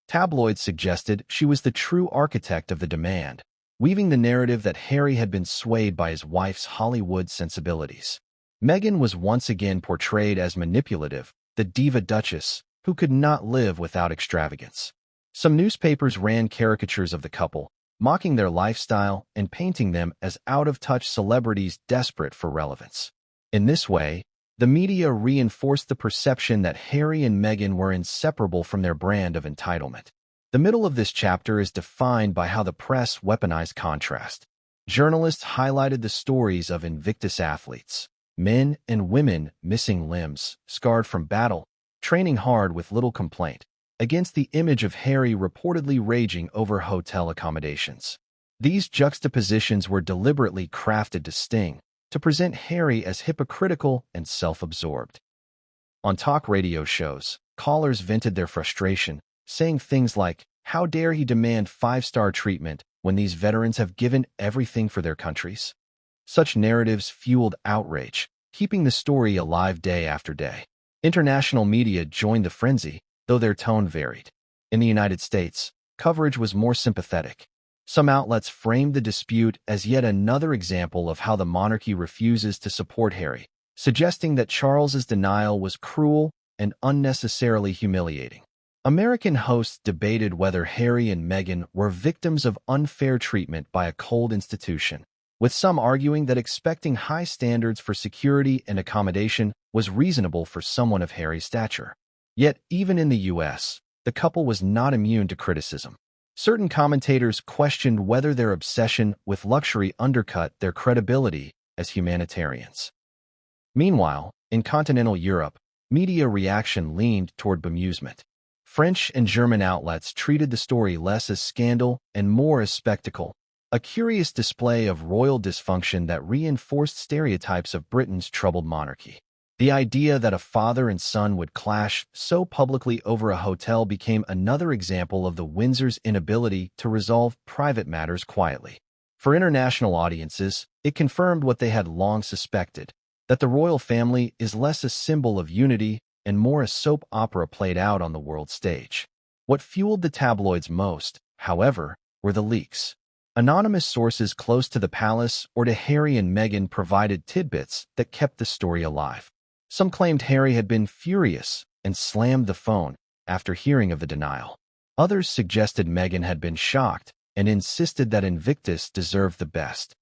Tabloids suggested she was the true architect of the demand, weaving the narrative that Harry had been swayed by his wife's Hollywood sensibilities. Meghan was once again portrayed as manipulative, the diva duchess, who could not live without extravagance. Some newspapers ran caricatures of the couple, mocking their lifestyle and painting them as out-of-touch celebrities desperate for relevance. In this way, the media reinforced the perception that Harry and Meghan were inseparable from their brand of entitlement. The middle of this chapter is defined by how the press weaponized contrast. Journalists highlighted the stories of Invictus athletes, men and women missing limbs, scarred from battle, training hard with little complaint, against the image of Harry reportedly raging over hotel accommodations. These juxtapositions were deliberately crafted to sting, to present Harry as hypocritical and self-absorbed. On talk radio shows, callers vented their frustration, saying things like, "How dare he demand five-star treatment when these veterans have given everything for their countries?" Such narratives fueled outrage, keeping the story alive day after day. International media joined the frenzy, though their tone varied. In the United States, coverage was more sympathetic. Some outlets framed the dispute as yet another example of how the monarchy refuses to support Harry, suggesting that Charles's denial was cruel and unnecessarily humiliating. American hosts debated whether Harry and Meghan were victims of unfair treatment by a cold institution, with some arguing that expecting high standards for security and accommodation was reasonable for someone of Harry's stature. Yet, even in the U.S., the couple was not immune to criticism. Certain commentators questioned whether their obsession with luxury undercut their credibility as humanitarians. Meanwhile, in continental Europe, media reaction leaned toward bemusement. French and German outlets treated the story less as scandal and more as spectacle, a curious display of royal dysfunction that reinforced stereotypes of Britain's troubled monarchy. The idea that a father and son would clash so publicly over a hotel became another example of the Windsor's inability to resolve private matters quietly. For international audiences, it confirmed what they had long suspected, that the royal family is less a symbol of unity and more a soap opera played out on the world stage. What fueled the tabloids most, however, were the leaks. Anonymous sources close to the palace or to Harry and Meghan provided tidbits that kept the story alive. Some claimed Harry had been furious and slammed the phone after hearing of the denial. Others suggested Meghan had been shocked and insisted that Invictus deserved the best.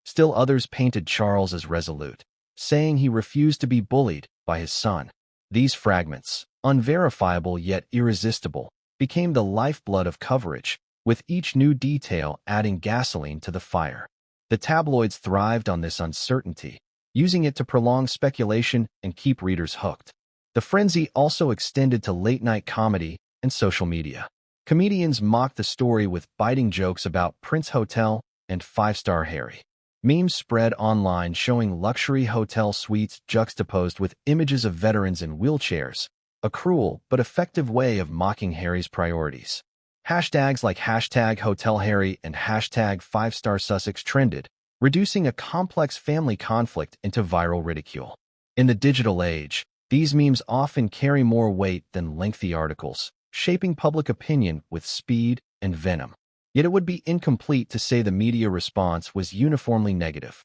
Still others painted Charles as resolute, saying he refused to be bullied by his son. These fragments, unverifiable yet irresistible, became the lifeblood of coverage, with each new detail adding gasoline to the fire. The tabloids thrived on this uncertainty, using it to prolong speculation and keep readers hooked. The frenzy also extended to late-night comedy and social media. Comedians mocked the story with biting jokes about Prince Hotel and five-star Harry. Memes spread online showing luxury hotel suites juxtaposed with images of veterans in wheelchairs, a cruel but effective way of mocking Harry's priorities. Hashtags like #HotelHarry and #5-star Sussex trended, reducing a complex family conflict into viral ridicule. In the digital age, these memes often carry more weight than lengthy articles, shaping public opinion with speed and venom. Yet it would be incomplete to say the media response was uniformly negative.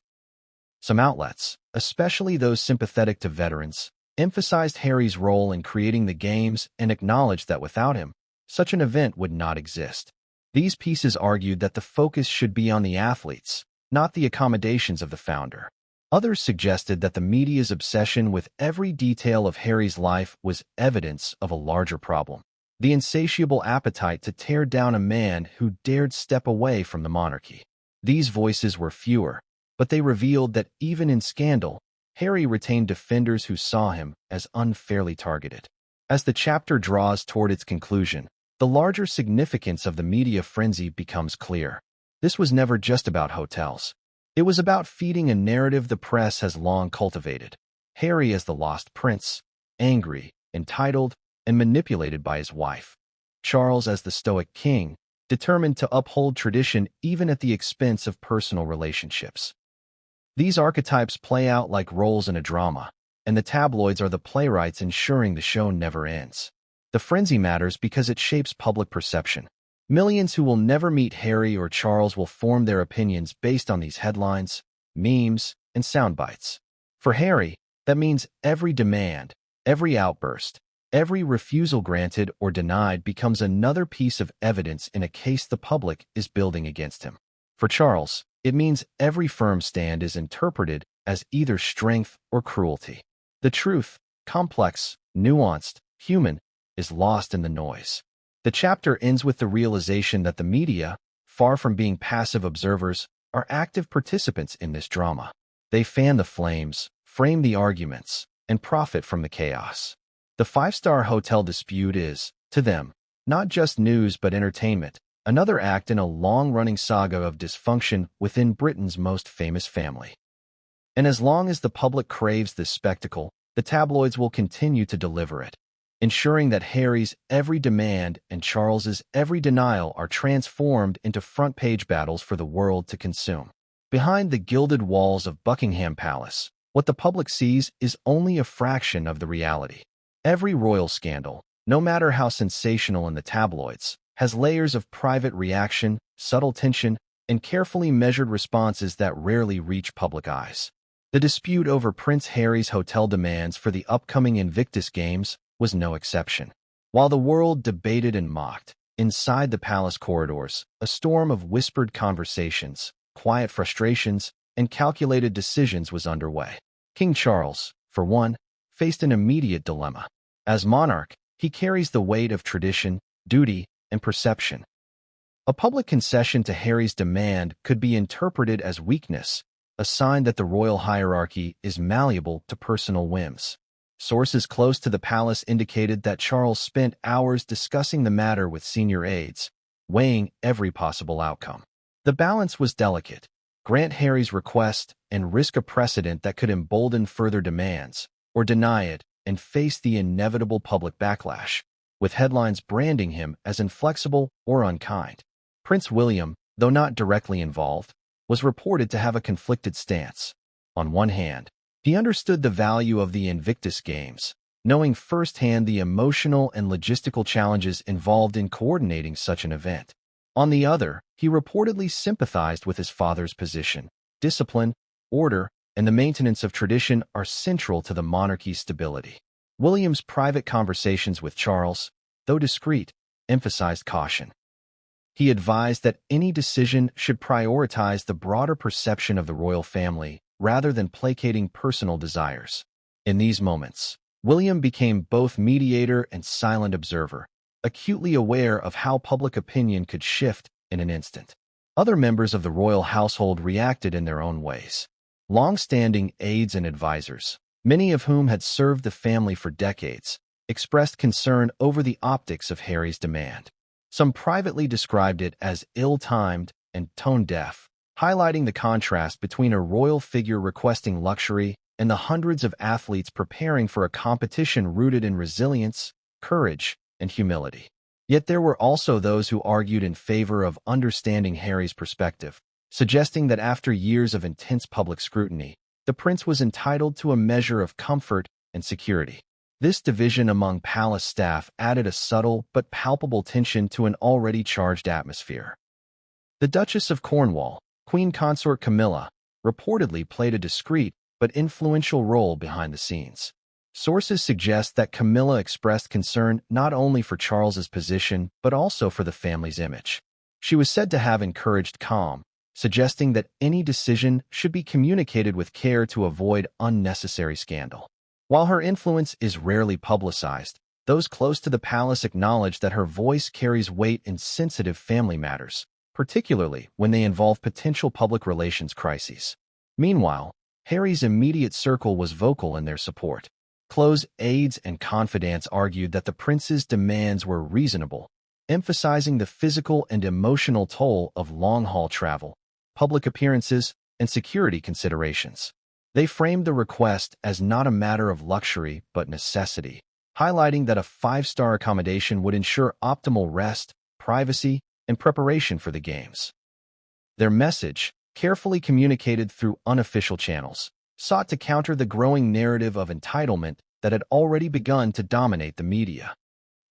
Some outlets, especially those sympathetic to veterans, emphasized Harry's role in creating the games and acknowledged that without him, such an event would not exist. These pieces argued that the focus should be on the athletes, not the accommodations of the founder. Others suggested that the media's obsession with every detail of Harry's life was evidence of a larger problem: the insatiable appetite to tear down a man who dared step away from the monarchy. These voices were fewer, but they revealed that even in scandal, Harry retained defenders who saw him as unfairly targeted. As the chapter draws toward its conclusion, the larger significance of the media frenzy becomes clear. This was never just about hotels. It was about feeding a narrative the press has long cultivated. Harry as the lost prince, angry, entitled, and manipulated by his wife. Charles as the stoic king, determined to uphold tradition even at the expense of personal relationships. These archetypes play out like roles in a drama, and the tabloids are the playwrights ensuring the show never ends. The frenzy matters because it shapes public perception. Millions who will never meet Harry or Charles will form their opinions based on these headlines, memes, and sound bites. For Harry, that means every demand, every outburst, every refusal granted or denied becomes another piece of evidence in a case the public is building against him. For Charles, it means every firm stand is interpreted as either strength or cruelty. The truth, complex, nuanced, human, is lost in the noise. The chapter ends with the realization that the media, far from being passive observers, are active participants in this drama. They fan the flames, frame the arguments, and profit from the chaos. The five-star hotel dispute is, to them, not just news but entertainment, another act in a long-running saga of dysfunction within Britain's most famous family. And as long as the public craves this spectacle, the tabloids will continue to deliver it, ensuring that Harry's every demand and Charles's every denial are transformed into front-page battles for the world to consume. Behind the gilded walls of Buckingham Palace, what the public sees is only a fraction of the reality. Every royal scandal, no matter how sensational in the tabloids, has layers of private reaction, subtle tension, and carefully measured responses that rarely reach public eyes. The dispute over Prince Harry's hotel demands for the upcoming Invictus Games was no exception. While the world debated and mocked, inside the palace corridors, a storm of whispered conversations, quiet frustrations, and calculated decisions was underway. King Charles, for one, faced an immediate dilemma. As monarch, he carries the weight of tradition, duty, and perception. A public concession to Harry's demand could be interpreted as weakness, a sign that the royal hierarchy is malleable to personal whims. Sources close to the palace indicated that Charles spent hours discussing the matter with senior aides, weighing every possible outcome. The balance was delicate: grant Harry's request and risk a precedent that could embolden further demands, or deny it and face the inevitable public backlash, with headlines branding him as inflexible or unkind. Prince William, though not directly involved, was reported to have a conflicted stance. On one hand, he understood the value of the Invictus Games, knowing firsthand the emotional and logistical challenges involved in coordinating such an event. On the other, he reportedly sympathized with his father's position. Discipline, order, and the maintenance of tradition are central to the monarchy's stability. William's private conversations with Charles, though discreet, emphasized caution. He advised that any decision should prioritize the broader perception of the royal family rather than placating personal desires. In these moments, William became both mediator and silent observer, acutely aware of how public opinion could shift in an instant. Other members of the royal household reacted in their own ways. Long-standing aides and advisors, many of whom had served the family for decades, expressed concern over the optics of Harry's demand. Some privately described it as ill-timed and tone-deaf, highlighting the contrast between a royal figure requesting luxury and the hundreds of athletes preparing for a competition rooted in resilience, courage, and humility. Yet there were also those who argued in favor of understanding Harry's perspective, suggesting that after years of intense public scrutiny, the prince was entitled to a measure of comfort and security. This division among palace staff added a subtle but palpable tension to an already charged atmosphere. The Duchess of Cornwall, Queen Consort Camilla, reportedly played a discreet but influential role behind the scenes. Sources suggest that Camilla expressed concern not only for Charles's position but also for the family's image. She was said to have encouraged calm, suggesting that any decision should be communicated with care to avoid unnecessary scandal. While her influence is rarely publicized, those close to the palace acknowledge that her voice carries weight in sensitive family matters, particularly when they involve potential public relations crises. Meanwhile, Harry's immediate circle was vocal in their support. Close aides and confidants argued that the prince's demands were reasonable, emphasizing the physical and emotional toll of long-haul travel, public appearances, and security considerations. They framed the request as not a matter of luxury but necessity, highlighting that a five-star accommodation would ensure optimal rest, privacy, and preparation for the games. Their message, carefully communicated through unofficial channels, sought to counter the growing narrative of entitlement that had already begun to dominate the media.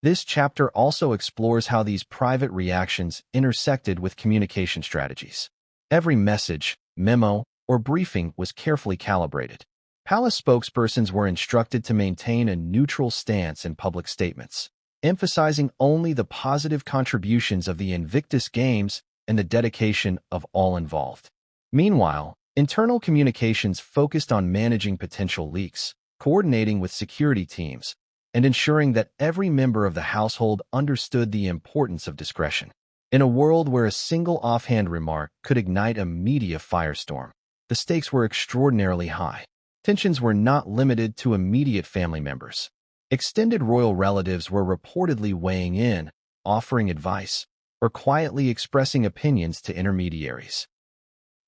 This chapter also explores how these private reactions intersected with communication strategies. Every message, memo, or briefing was carefully calibrated. Palace spokespersons were instructed to maintain a neutral stance in public statements, emphasizing only the positive contributions of the Invictus Games and the dedication of all involved. Meanwhile, internal communications focused on managing potential leaks, coordinating with security teams, and ensuring that every member of the household understood the importance of discretion. In a world where a single offhand remark could ignite a media firestorm, the stakes were extraordinarily high. Tensions were not limited to immediate family members. Extended royal relatives were reportedly weighing in, offering advice, or quietly expressing opinions to intermediaries.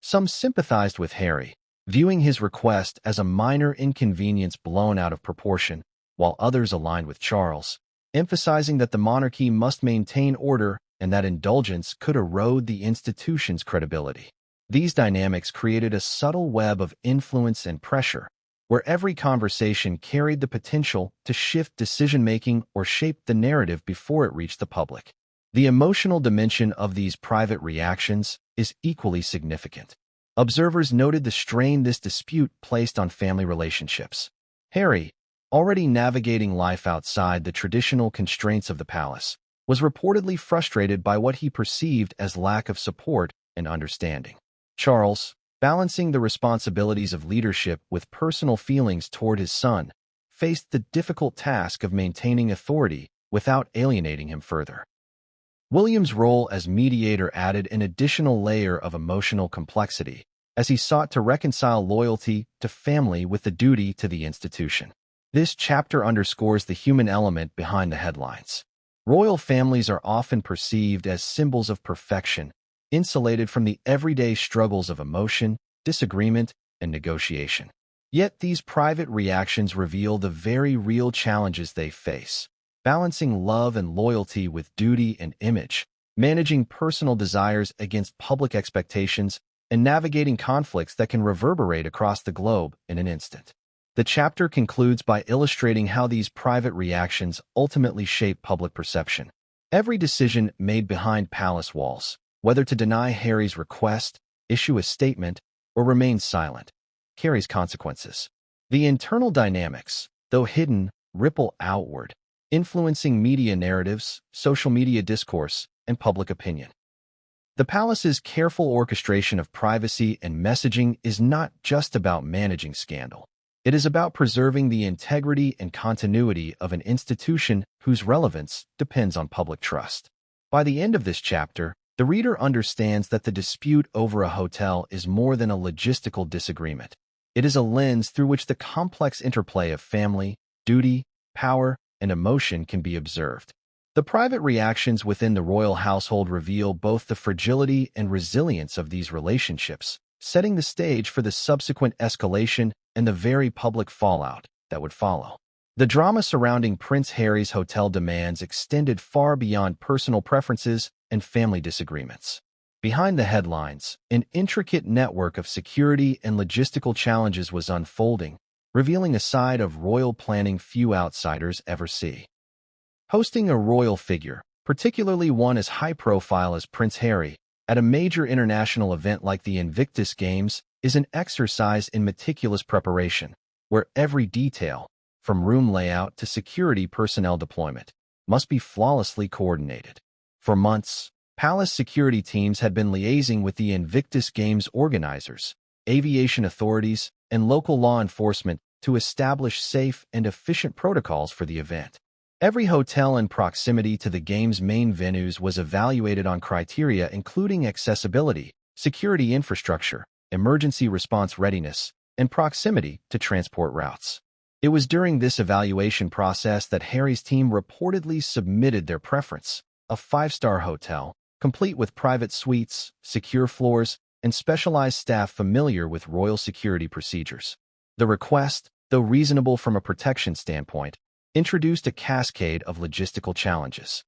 Some sympathized with Harry, viewing his request as a minor inconvenience blown out of proportion, while others aligned with Charles, emphasizing that the monarchy must maintain order and that indulgence could erode the institution's credibility. These dynamics created a subtle web of influence and pressure, where every conversation carried the potential to shift decision-making or shape the narrative before it reached the public. The emotional dimension of these private reactions is equally significant. Observers noted the strain this dispute placed on family relationships. Harry, already navigating life outside the traditional constraints of the palace, was reportedly frustrated by what he perceived as lack of support and understanding. Charles, balancing the responsibilities of leadership with personal feelings toward his son, faced the difficult task of maintaining authority without alienating him further. William's role as mediator added an additional layer of emotional complexity as he sought to reconcile loyalty to family with the duty to the institution. This chapter underscores the human element behind the headlines. Royal families are often perceived as symbols of perfection, insulated from the everyday struggles of emotion, disagreement, and negotiation. Yet these private reactions reveal the very real challenges they face, balancing love and loyalty with duty and image, managing personal desires against public expectations, and navigating conflicts that can reverberate across the globe in an instant. The chapter concludes by illustrating how these private reactions ultimately shape public perception. Every decision made behind palace walls, whether to deny Harry's request, issue a statement, or remain silent, carries consequences. The internal dynamics, though hidden, ripple outward, influencing media narratives, social media discourse, and public opinion. The palace's careful orchestration of privacy and messaging is not just about managing scandal. It is about preserving the integrity and continuity of an institution whose relevance depends on public trust. By the end of this chapter, the reader understands that the dispute over a hotel is more than a logistical disagreement. It is a lens through which the complex interplay of family, duty, power, and emotion can be observed. The private reactions within the royal household reveal both the fragility and resilience of these relationships, setting the stage for the subsequent escalation and the very public fallout that would follow. The drama surrounding Prince Harry's hotel demands extended far beyond personal preferences and family disagreements. Behind the headlines, an intricate network of security and logistical challenges was unfolding, revealing a side of royal planning few outsiders ever see. Hosting a royal figure, particularly one as high-profile as Prince Harry, at a major international event like the Invictus Games is an exercise in meticulous preparation, where every detail, from room layout to security personnel deployment, must be flawlessly coordinated. For months, palace security teams had been liaising with the Invictus Games organizers, aviation authorities, and local law enforcement to establish safe and efficient protocols for the event. Every hotel in proximity to the game's main venues was evaluated on criteria including accessibility, security infrastructure, emergency response readiness, and proximity to transport routes. It was during this evaluation process that Harry's team reportedly submitted their preference, a five-star hotel, complete with private suites, secure floors, and specialized staff familiar with royal security procedures. The request, though reasonable from a protection standpoint, introduced a cascade of logistical challenges.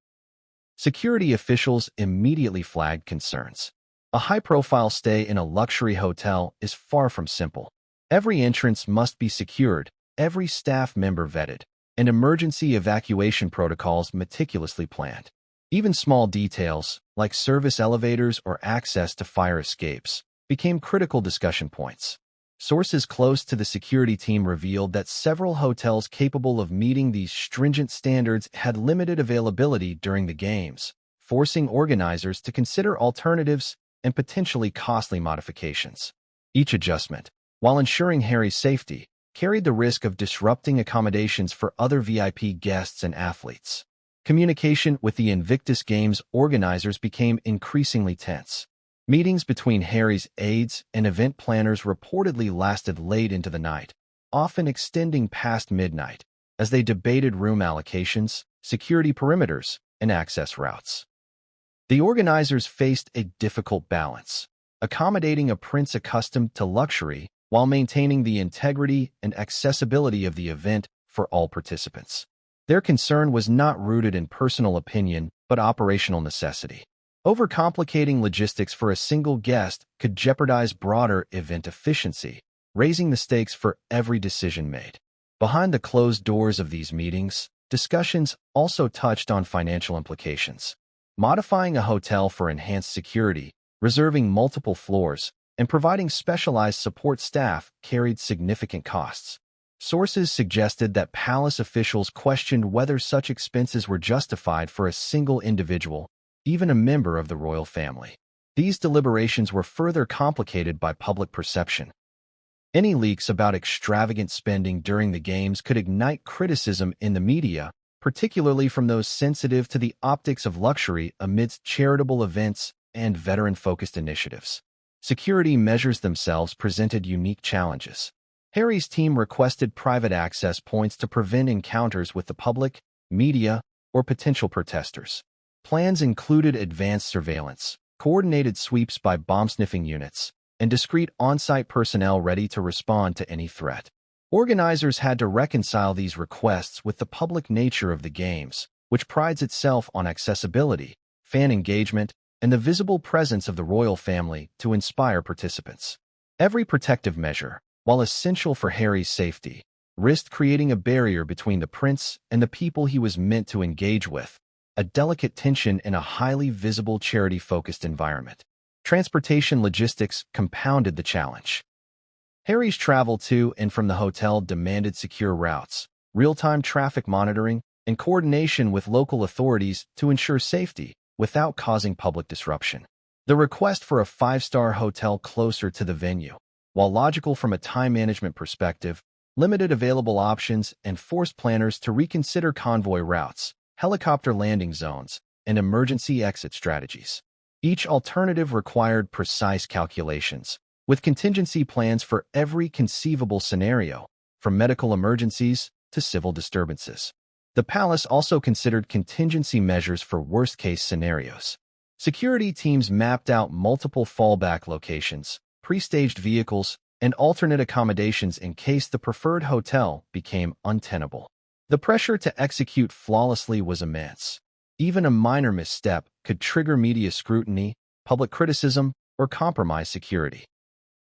Security officials immediately flagged concerns. A high-profile stay in a luxury hotel is far from simple. Every entrance must be secured, every staff member vetted, and emergency evacuation protocols meticulously planned. Even small details, like service elevators or access to fire escapes, became critical discussion points. Sources close to the security team revealed that several hotels capable of meeting these stringent standards had limited availability during the games, forcing organizers to consider alternatives and potentially costly modifications. Each adjustment, while ensuring Harry's safety, carried the risk of disrupting accommodations for other VIP guests and athletes. Communication with the Invictus Games organizers became increasingly tense. Meetings between Harry's aides and event planners reportedly lasted late into the night, often extending past midnight, as they debated room allocations, security perimeters, and access routes. The organizers faced a difficult balance, accommodating a prince accustomed to luxury while maintaining the integrity and accessibility of the event for all participants. Their concern was not rooted in personal opinion, but operational necessity. Overcomplicating logistics for a single guest could jeopardize broader event efficiency, raising the stakes for every decision made. Behind the closed doors of these meetings, discussions also touched on financial implications. Modifying a hotel for enhanced security, reserving multiple floors, and providing specialized support staff carried significant costs. Sources suggested that palace officials questioned whether such expenses were justified for a single individual, even a member of the royal family. These deliberations were further complicated by public perception. Any leaks about extravagant spending during the games could ignite criticism in the media, particularly from those sensitive to the optics of luxury amidst charitable events and veteran-focused initiatives. Security measures themselves presented unique challenges. Harry's team requested private access points to prevent encounters with the public, media, or potential protesters. Plans included advanced surveillance, coordinated sweeps by bomb-sniffing units, and discreet on-site personnel ready to respond to any threat. Organizers had to reconcile these requests with the public nature of the games, which prides itself on accessibility, fan engagement, and the visible presence of the royal family to inspire participants. Every protective measure, while essential for Harry's safety, risked creating a barrier between the prince and the people he was meant to engage with, a delicate tension in a highly visible charity-focused environment. Transportation logistics compounded the challenge. Harry's travel to and from the hotel demanded secure routes, real-time traffic monitoring, and coordination with local authorities to ensure safety without causing public disruption. The request for a five-star hotel closer to the venue, while logical from a time management perspective, limited available options and forced planners to reconsider convoy routes, helicopter landing zones, and emergency exit strategies. Each alternative required precise calculations, with contingency plans for every conceivable scenario, from medical emergencies to civil disturbances. The palace also considered contingency measures for worst-case scenarios. Security teams mapped out multiple fallback locations, pre-staged vehicles, and alternate accommodations in case the preferred hotel became untenable. The pressure to execute flawlessly was immense. Even a minor misstep could trigger media scrutiny, public criticism, or compromise security.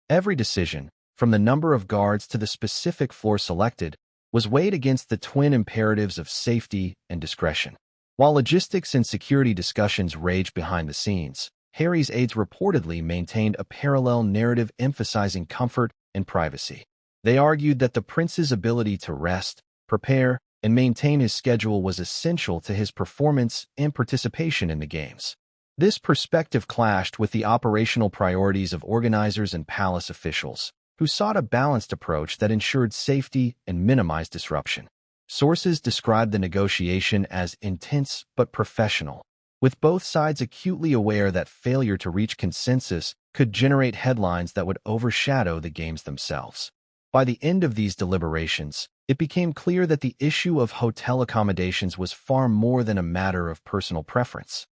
Every decision, from the number of guards to the specific floor selected, was weighed against the twin imperatives of safety and discretion. While logistics and security discussions raged behind the scenes, Harry's aides reportedly maintained a parallel narrative emphasizing comfort and privacy. They argued that the prince's ability to rest, prepare, and maintain his schedule was essential to his performance and participation in the games. This perspective clashed with the operational priorities of organizers and palace officials, who sought a balanced approach that ensured safety and minimized disruption. Sources described the negotiation as intense but professional, with both sides acutely aware that failure to reach consensus could generate headlines that would overshadow the games themselves. By the end of these deliberations, it became clear that the issue of hotel accommodations was far more than a matter of personal preference.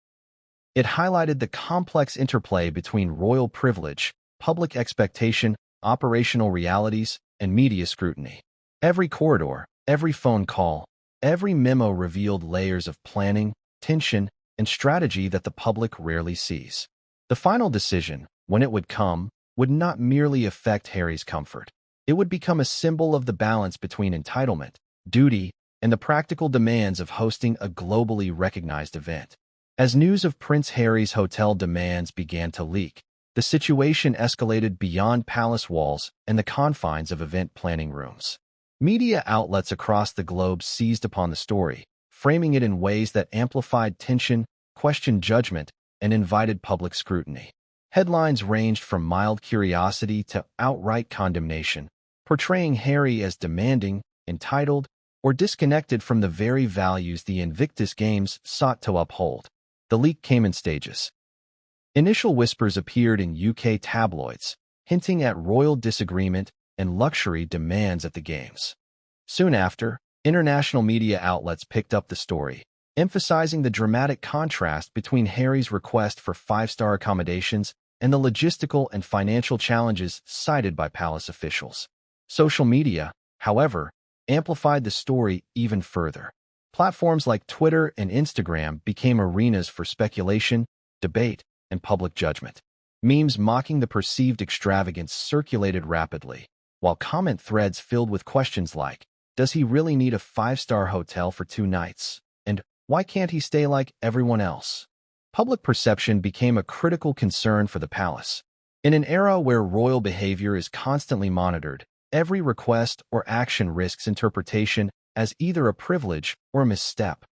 It highlighted the complex interplay between royal privilege, public expectation, operational realities, and media scrutiny. Every corridor, every phone call, every memo revealed layers of planning, tension, and strategy that the public rarely sees. The final decision, when it would come, would not merely affect Harry's comfort. It would become a symbol of the balance between entitlement, duty, and the practical demands of hosting a globally recognized event. As news of Prince Harry's hotel demands began to leak, the situation escalated beyond palace walls and the confines of event planning rooms. Media outlets across the globe seized upon the story, framing it in ways that amplified tension, questioned judgment, and invited public scrutiny. Headlines ranged from mild curiosity to outright condemnation, portraying Harry as demanding, entitled, or disconnected from the very values the Invictus Games sought to uphold. The leak came in stages. Initial whispers appeared in UK tabloids, hinting at royal disagreement and luxury demands at the Games. Soon after, international media outlets picked up the story, emphasizing the dramatic contrast between Harry's request for five-star accommodations and the logistical and financial challenges cited by palace officials. Social media, however, amplified the story even further. Platforms like Twitter and Instagram became arenas for speculation, debate, and public judgment. Memes mocking the perceived extravagance circulated rapidly, while comment threads filled with questions like, "Does he really need a five-star hotel for 2 nights? And why can't he stay like everyone else?" Public perception became a critical concern for the palace. In an era where royal behavior is constantly monitored, every request or action risks interpretation as either a privilege or a misstep.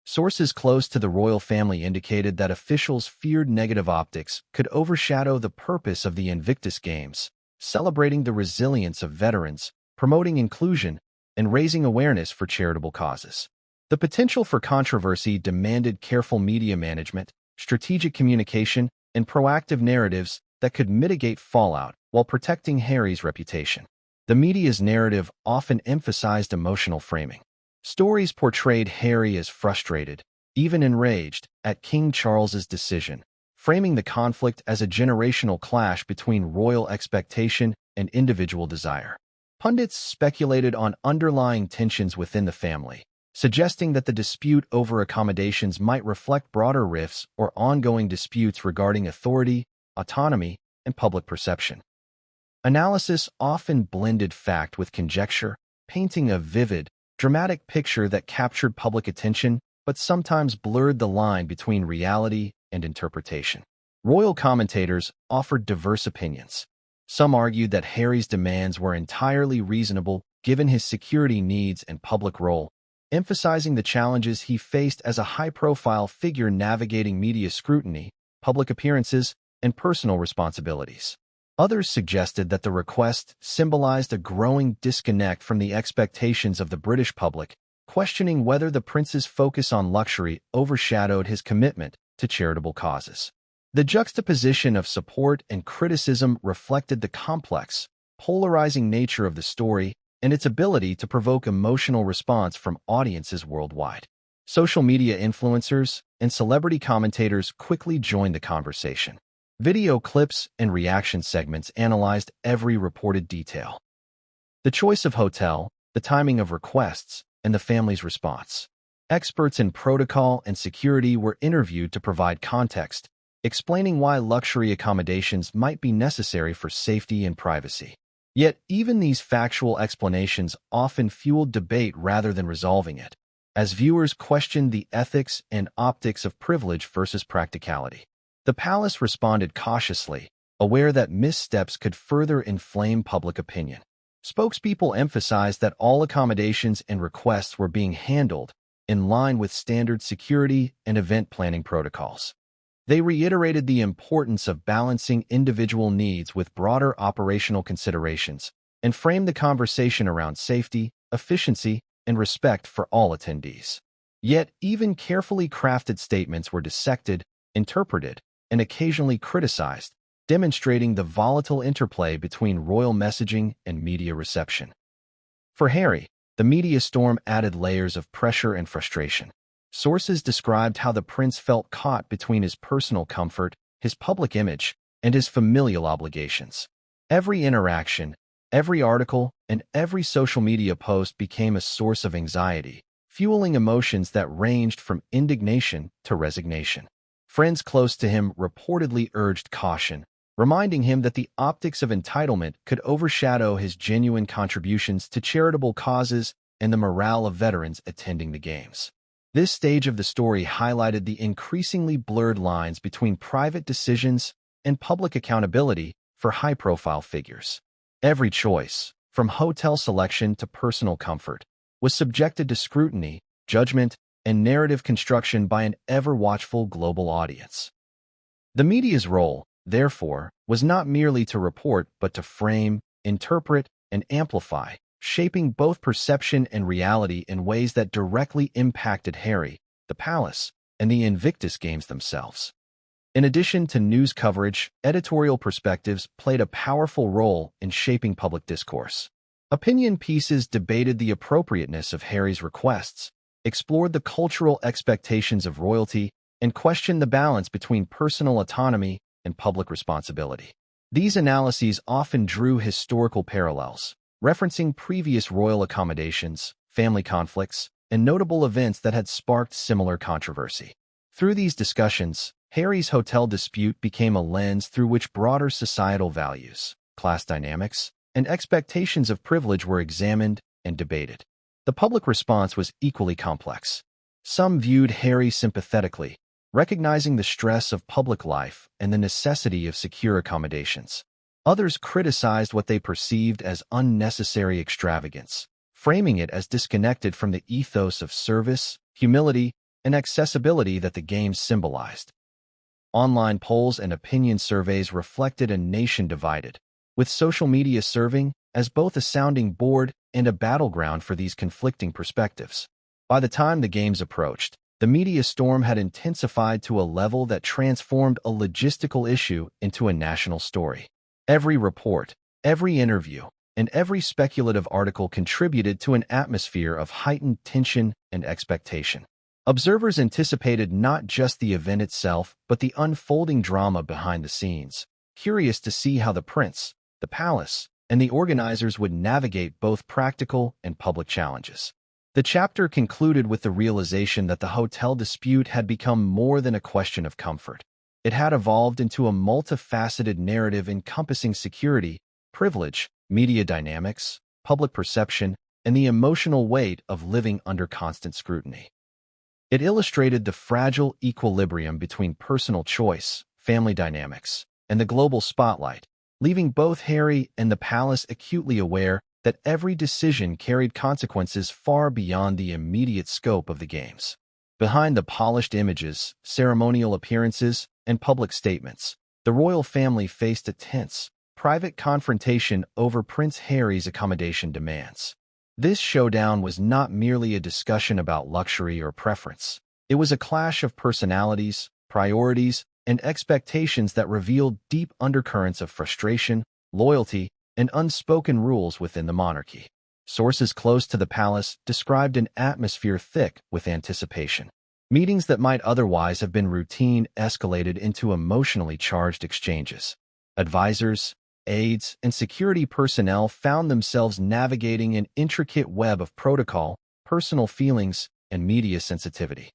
Sources close to the royal family indicated that officials feared negative optics could overshadow the purpose of the Invictus Games, celebrating the resilience of veterans, promoting inclusion, and raising awareness for charitable causes. The potential for controversy demanded careful media management, strategic communication, and proactive narratives that could mitigate fallout while protecting Harry's reputation. The media's narrative often emphasized emotional framing. Stories portrayed Harry as frustrated, even enraged, at King Charles's decision, framing the conflict as a generational clash between royal expectation and individual desire. Pundits speculated on underlying tensions within the family, suggesting that the dispute over accommodations might reflect broader rifts or ongoing disputes regarding authority, autonomy, and public perception. Analysis often blended fact with conjecture, painting a vivid, dramatic picture that captured public attention but sometimes blurred the line between reality and interpretation. Royal commentators offered diverse opinions. Some argued that Harry's demands were entirely reasonable given his security needs and public role, emphasizing the challenges he faced as a high-profile figure navigating media scrutiny, public appearances, and personal responsibilities. Others suggested that the request symbolized a growing disconnect from the expectations of the British public, questioning whether the prince's focus on luxury overshadowed his commitment to charitable causes. The juxtaposition of support and criticism reflected the complex, polarizing nature of the story and its ability to provoke emotional response from audiences worldwide. Social media influencers and celebrity commentators quickly joined the conversation. Video clips and reaction segments analyzed every reported detail. The choice of hotel, the timing of requests, and the family's response. Experts in protocol and security were interviewed to provide context, explaining why luxury accommodations might be necessary for safety and privacy. Yet even these factual explanations often fueled debate rather than resolving it, as viewers questioned the ethics and optics of privilege versus practicality. The palace responded cautiously, aware that missteps could further inflame public opinion. Spokespeople emphasized that all accommodations and requests were being handled in line with standard security and event planning protocols. They reiterated the importance of balancing individual needs with broader operational considerations and framed the conversation around safety, efficiency, and respect for all attendees. Yet, even carefully crafted statements were dissected, interpreted, and occasionally criticized, demonstrating the volatile interplay between royal messaging and media reception. For Harry, the media storm added layers of pressure and frustration. Sources described how the prince felt caught between his personal comfort, his public image, and his familial obligations. Every interaction, every article, and every social media post became a source of anxiety, fueling emotions that ranged from indignation to resignation. Friends close to him reportedly urged caution, reminding him that the optics of entitlement could overshadow his genuine contributions to charitable causes and the morale of veterans attending the games. This stage of the story highlighted the increasingly blurred lines between private decisions and public accountability for high-profile figures. Every choice, from hotel selection to personal comfort, was subjected to scrutiny, judgment, and narrative construction by an ever-watchful global audience. The media's role, therefore, was not merely to report but to frame, interpret, and amplify, shaping both perception and reality in ways that directly impacted Harry, the palace, and the Invictus Games themselves. In addition to news coverage, editorial perspectives played a powerful role in shaping public discourse. Opinion pieces debated the appropriateness of Harry's requests, explored the cultural expectations of royalty, and questioned the balance between personal autonomy and public responsibility. These analyses often drew historical parallels, referencing previous royal accommodations, family conflicts, and notable events that had sparked similar controversy. Through these discussions, Harry's hotel dispute became a lens through which broader societal values, class dynamics, and expectations of privilege were examined and debated. The public response was equally complex. Some viewed Harry sympathetically, recognizing the stress of public life and the necessity of secure accommodations. Others criticized what they perceived as unnecessary extravagance, framing it as disconnected from the ethos of service, humility, and accessibility that the games symbolized. Online polls and opinion surveys reflected a nation divided, with social media serving as both a sounding board and a battleground for these conflicting perspectives. By the time the games approached, the media storm had intensified to a level that transformed a logistical issue into a national story. Every report, every interview, and every speculative article contributed to an atmosphere of heightened tension and expectation. Observers anticipated not just the event itself, but the unfolding drama behind the scenes, curious to see how the prince, the palace, and the organizers would navigate both practical and public challenges. The chapter concluded with the realization that the hotel dispute had become more than a question of comfort. It had evolved into a multifaceted narrative encompassing security, privilege, media dynamics, public perception, and the emotional weight of living under constant scrutiny. It illustrated the fragile equilibrium between personal choice, family dynamics, and the global spotlight, leaving both Harry and the palace acutely aware that every decision carried consequences far beyond the immediate scope of the games. Behind the polished images, ceremonial appearances, and public statements, the royal family faced a tense, private confrontation over Prince Harry's accommodation demands. This showdown was not merely a discussion about luxury or preference. It was a clash of personalities, priorities, and expectations that revealed deep undercurrents of frustration, loyalty, and unspoken rules within the monarchy. Sources close to the palace described an atmosphere thick with anticipation. Meetings that might otherwise have been routine escalated into emotionally charged exchanges. Advisors, aides, and security personnel found themselves navigating an intricate web of protocol, personal feelings, and media sensitivity.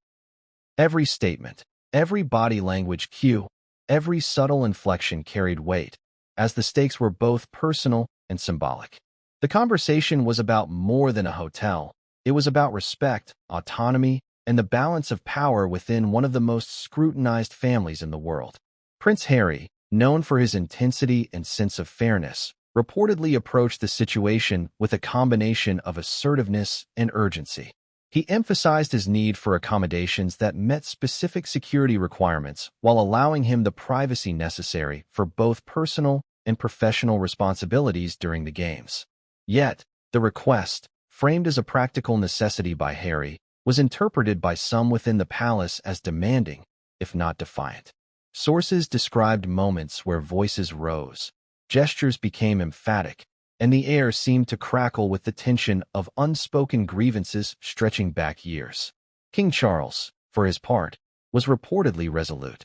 Every statement, every body language cue, every subtle inflection carried weight, as the stakes were both personal and symbolic. The conversation was about more than a hotel. It was about respect, autonomy, and the balance of power within one of the most scrutinized families in the world. Prince Harry, known for his intensity and sense of fairness, reportedly approached the situation with a combination of assertiveness and urgency. He emphasized his need for accommodations that met specific security requirements while allowing him the privacy necessary for both personal and professional responsibilities during the games. Yet, the request, framed as a practical necessity by Harry, was interpreted by some within the palace as demanding, if not defiant. Sources described moments where voices rose, gestures became emphatic, and the air seemed to crackle with the tension of unspoken grievances stretching back years. King Charles, for his part, was reportedly resolute.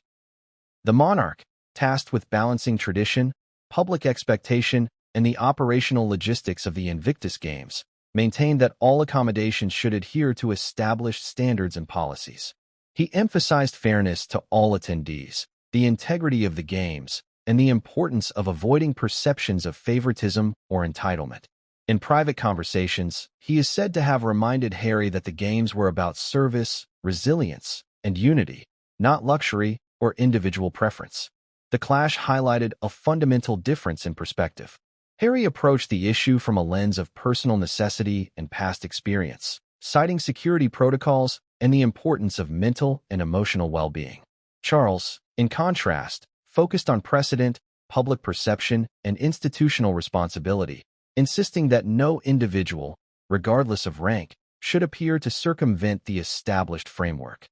The monarch, tasked with balancing tradition, public expectation, and the operational logistics of the Invictus Games, maintained that all accommodations should adhere to established standards and policies. He emphasized fairness to all attendees, the integrity of the games, and the importance of avoiding perceptions of favoritism or entitlement. In private conversations, he is said to have reminded Harry that the games were about service, resilience, and unity, not luxury or individual preference. The clash highlighted a fundamental difference in perspective. Harry approached the issue from a lens of personal necessity and past experience, citing security protocols and the importance of mental and emotional well-being. Charles, in contrast, focused on precedent, public perception, and institutional responsibility, insisting that no individual, regardless of rank, should appear to circumvent the established framework.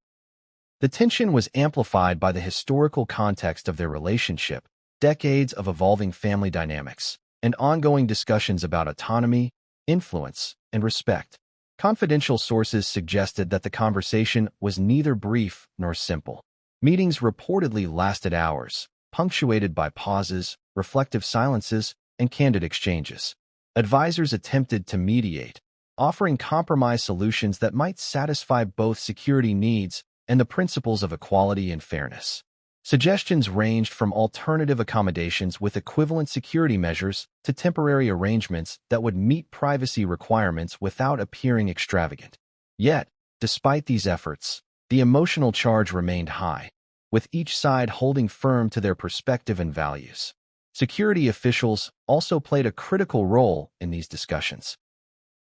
The tension was amplified by the historical context of their relationship, decades of evolving family dynamics, and ongoing discussions about autonomy, influence, and respect. Confidential sources suggested that the conversation was neither brief nor simple. Meetings reportedly lasted hours, punctuated by pauses, reflective silences, and candid exchanges. Advisors attempted to mediate, offering compromise solutions that might satisfy both security needs and the principles of equality and fairness. Suggestions ranged from alternative accommodations with equivalent security measures to temporary arrangements that would meet privacy requirements without appearing extravagant. Yet, despite these efforts, the emotional charge remained high, with each side holding firm to their perspective and values. Security officials also played a critical role in these discussions.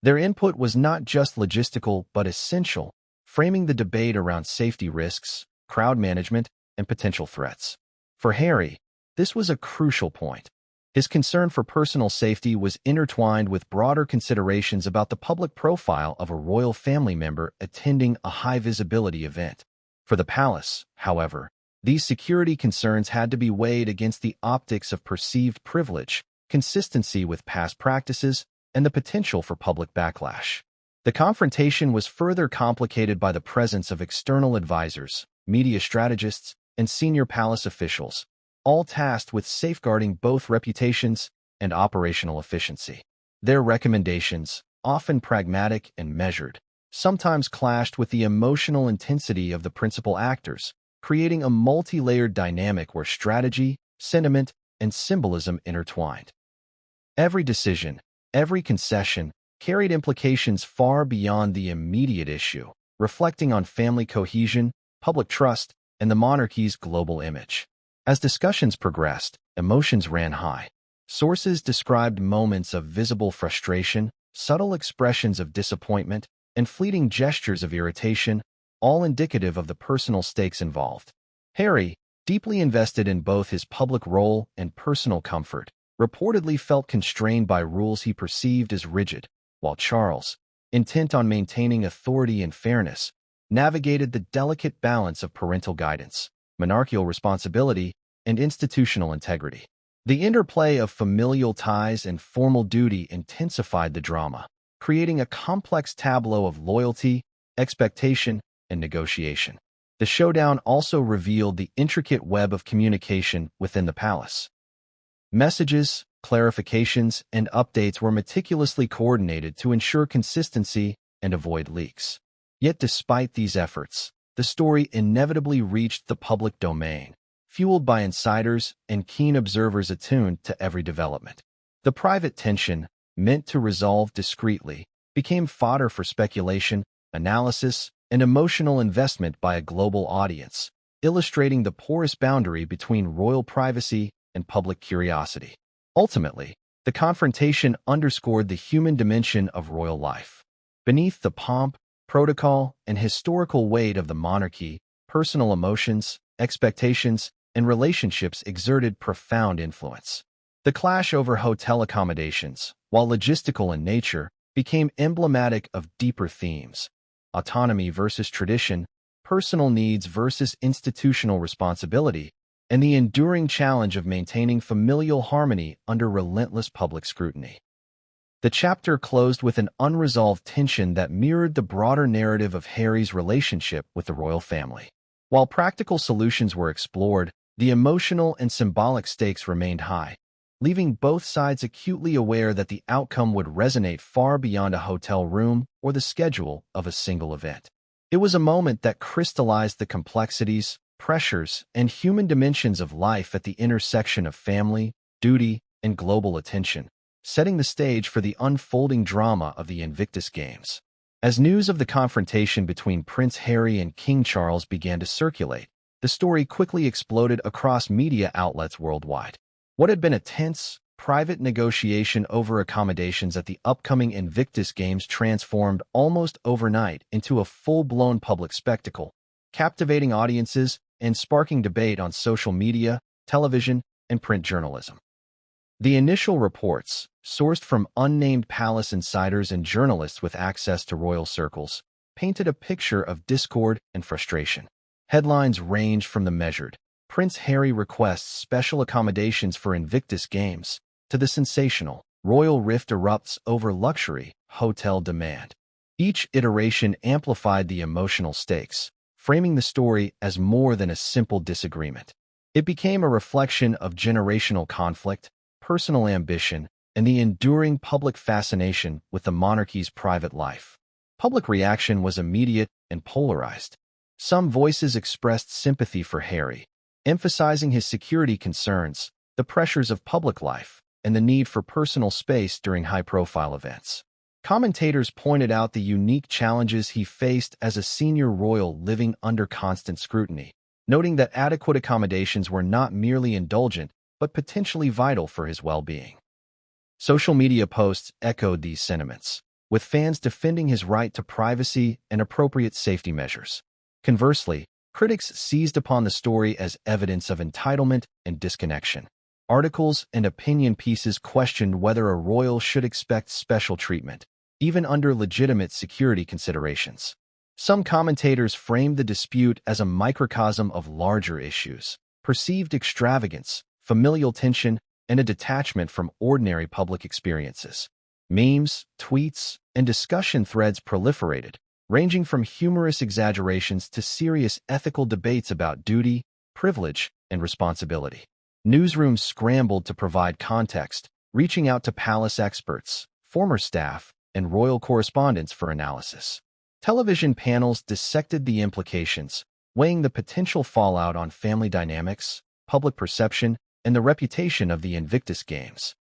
Their input was not just logistical but essential, framing the debate around safety risks, crowd management, and potential threats. For Harry, this was a crucial point. His concern for personal safety was intertwined with broader considerations about the public profile of a royal family member attending a high-visibility event. For the palace, however, these security concerns had to be weighed against the optics of perceived privilege, consistency with past practices, and the potential for public backlash. The confrontation was further complicated by the presence of external advisors, media strategists, and senior palace officials, all tasked with safeguarding both reputations and operational efficiency. Their recommendations, often pragmatic and measured, sometimes clashed with the emotional intensity of the principal actors, creating a multi-layered dynamic where strategy, sentiment, and symbolism intertwined. Every decision, every concession, carried implications far beyond the immediate issue, reflecting on family cohesion, public trust, and the monarchy's global image. As discussions progressed, emotions ran high. Sources described moments of visible frustration, subtle expressions of disappointment, and fleeting gestures of irritation, all indicative of the personal stakes involved. Harry, deeply invested in both his public role and personal comfort, reportedly felt constrained by rules he perceived as rigid, while Charles, intent on maintaining authority and fairness, navigated the delicate balance of parental guidance, monarchical responsibility, and institutional integrity. The interplay of familial ties and formal duty intensified the drama, creating a complex tableau of loyalty, expectation, and negotiation. The showdown also revealed the intricate web of communication within the palace. Messages, clarifications, and updates were meticulously coordinated to ensure consistency and avoid leaks. Yet despite these efforts, the story inevitably reached the public domain, fueled by insiders and keen observers attuned to every development. The private tension, meant to resolve discreetly, became fodder for speculation, analysis, and emotional investment by a global audience, illustrating the porous boundary between royal privacy and public curiosity. Ultimately, the confrontation underscored the human dimension of royal life. Beneath the pomp, protocol, and historical weight of the monarchy, personal emotions, expectations, and relationships exerted profound influence. The clash over hotel accommodations, while logistical in nature, became emblematic of deeper themes: autonomy versus tradition, personal needs versus institutional responsibility, and the enduring challenge of maintaining familial harmony under relentless public scrutiny. The chapter closed with an unresolved tension that mirrored the broader narrative of Harry's relationship with the royal family. While practical solutions were explored, the emotional and symbolic stakes remained high, leaving both sides acutely aware that the outcome would resonate far beyond a hotel room or the schedule of a single event. It was a moment that crystallized the complexities, pressures, and human dimensions of life at the intersection of family, duty, and global attention, setting the stage for the unfolding drama of the Invictus Games. As news of the confrontation between Prince Harry and King Charles began to circulate, the story quickly exploded across media outlets worldwide. What had been a tense, private negotiation over accommodations at the upcoming Invictus Games transformed almost overnight into a full-blown public spectacle, captivating audiences and sparking debate on social media, television, and print journalism. The initial reports, sourced from unnamed palace insiders and journalists with access to royal circles, painted a picture of discord and frustration. Headlines ranged from the measured "Prince Harry requests special accommodations for Invictus Games" to the sensational "Royal rift erupts over luxury hotel demand." Each iteration amplified the emotional stakes, framing the story as more than a simple disagreement. It became a reflection of generational conflict, personal ambition, and the enduring public fascination with the monarchy's private life. Public reaction was immediate and polarized. Some voices expressed sympathy for Harry, emphasizing his security concerns, the pressures of public life, and the need for personal space during high-profile events. Commentators pointed out the unique challenges he faced as a senior royal living under constant scrutiny, noting that adequate accommodations were not merely indulgent, but potentially vital for his well-being. Social media posts echoed these sentiments, with fans defending his right to privacy and appropriate safety measures. Conversely, critics seized upon the story as evidence of entitlement and disconnection. Articles and opinion pieces questioned whether a royal should expect special treatment, even under legitimate security considerations. Some commentators framed the dispute as a microcosm of larger issues: perceived extravagance, familial tension, and a detachment from ordinary public experiences. Memes, tweets, and discussion threads proliferated, ranging from humorous exaggerations to serious ethical debates about duty, privilege, and responsibility. Newsrooms scrambled to provide context, reaching out to palace experts, former staff, and royal correspondents for analysis. Television panels dissected the implications, weighing the potential fallout on family dynamics, public perception, and the reputation of the Invictus Games.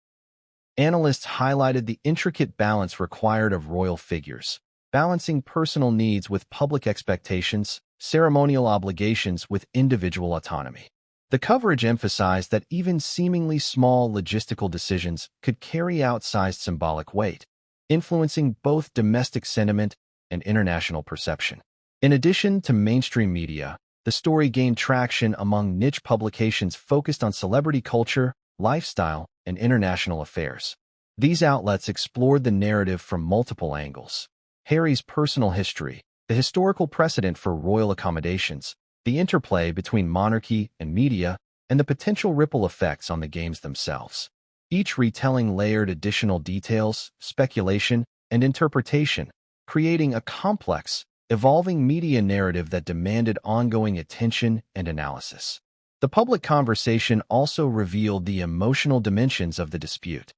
Analysts highlighted the intricate balance required of royal figures, balancing personal needs with public expectations, ceremonial obligations with individual autonomy. The coverage emphasized that even seemingly small logistical decisions could carry outsized symbolic weight, influencing both domestic sentiment and international perception. In addition to mainstream media, the story gained traction among niche publications focused on celebrity culture, lifestyle, and international affairs. These outlets explored the narrative from multiple angles: Harry's personal history, the historical precedent for royal accommodations, the interplay between monarchy and media, and the potential ripple effects on the games themselves. Each retelling layered additional details, speculation, and interpretation, creating a complex, evolving media narrative that demanded ongoing attention and analysis. The public conversation also revealed the emotional dimensions of the dispute.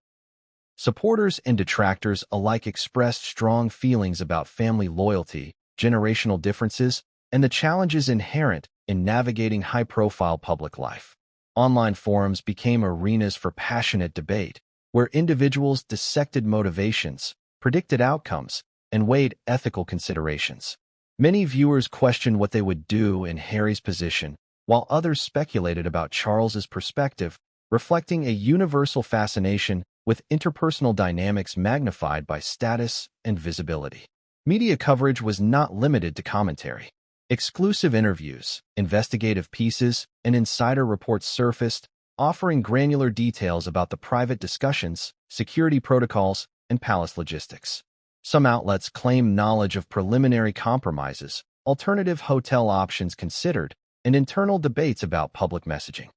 Supporters and detractors alike expressed strong feelings about family loyalty, generational differences, and the challenges inherent in navigating high-profile public life. Online forums became arenas for passionate debate, where individuals dissected motivations, predicted outcomes, and weighed ethical considerations. Many viewers questioned what they would do in Harry's position, while others speculated about Charles's perspective, reflecting a universal fascination with interpersonal dynamics magnified by status and visibility. Media coverage was not limited to commentary. Exclusive interviews, investigative pieces, and insider reports surfaced, offering granular details about the private discussions, security protocols, and palace logistics. Some outlets claim knowledge of preliminary compromises, alternative hotel options considered, and internal debates about public messaging.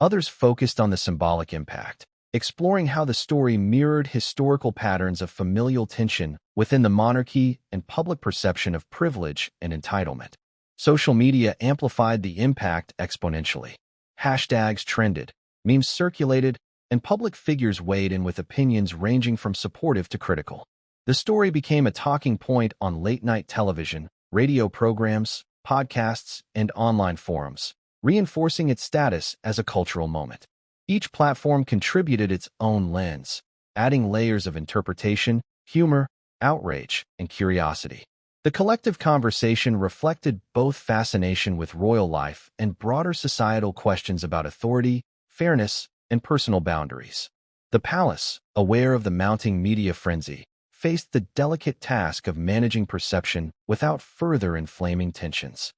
Others focused on the symbolic impact, exploring how the story mirrored historical patterns of familial tension within the monarchy and public perception of privilege and entitlement. Social media amplified the impact exponentially. Hashtags trended, memes circulated, and public figures weighed in with opinions ranging from supportive to critical. The story became a talking point on late-night television, radio programs, podcasts, and online forums, reinforcing its status as a cultural moment. Each platform contributed its own lens, adding layers of interpretation, humor, outrage, and curiosity. The collective conversation reflected both fascination with royal life and broader societal questions about authority, fairness, and personal boundaries. The palace, aware of the mounting media frenzy, faced the delicate task of managing perception without further inflaming tensions.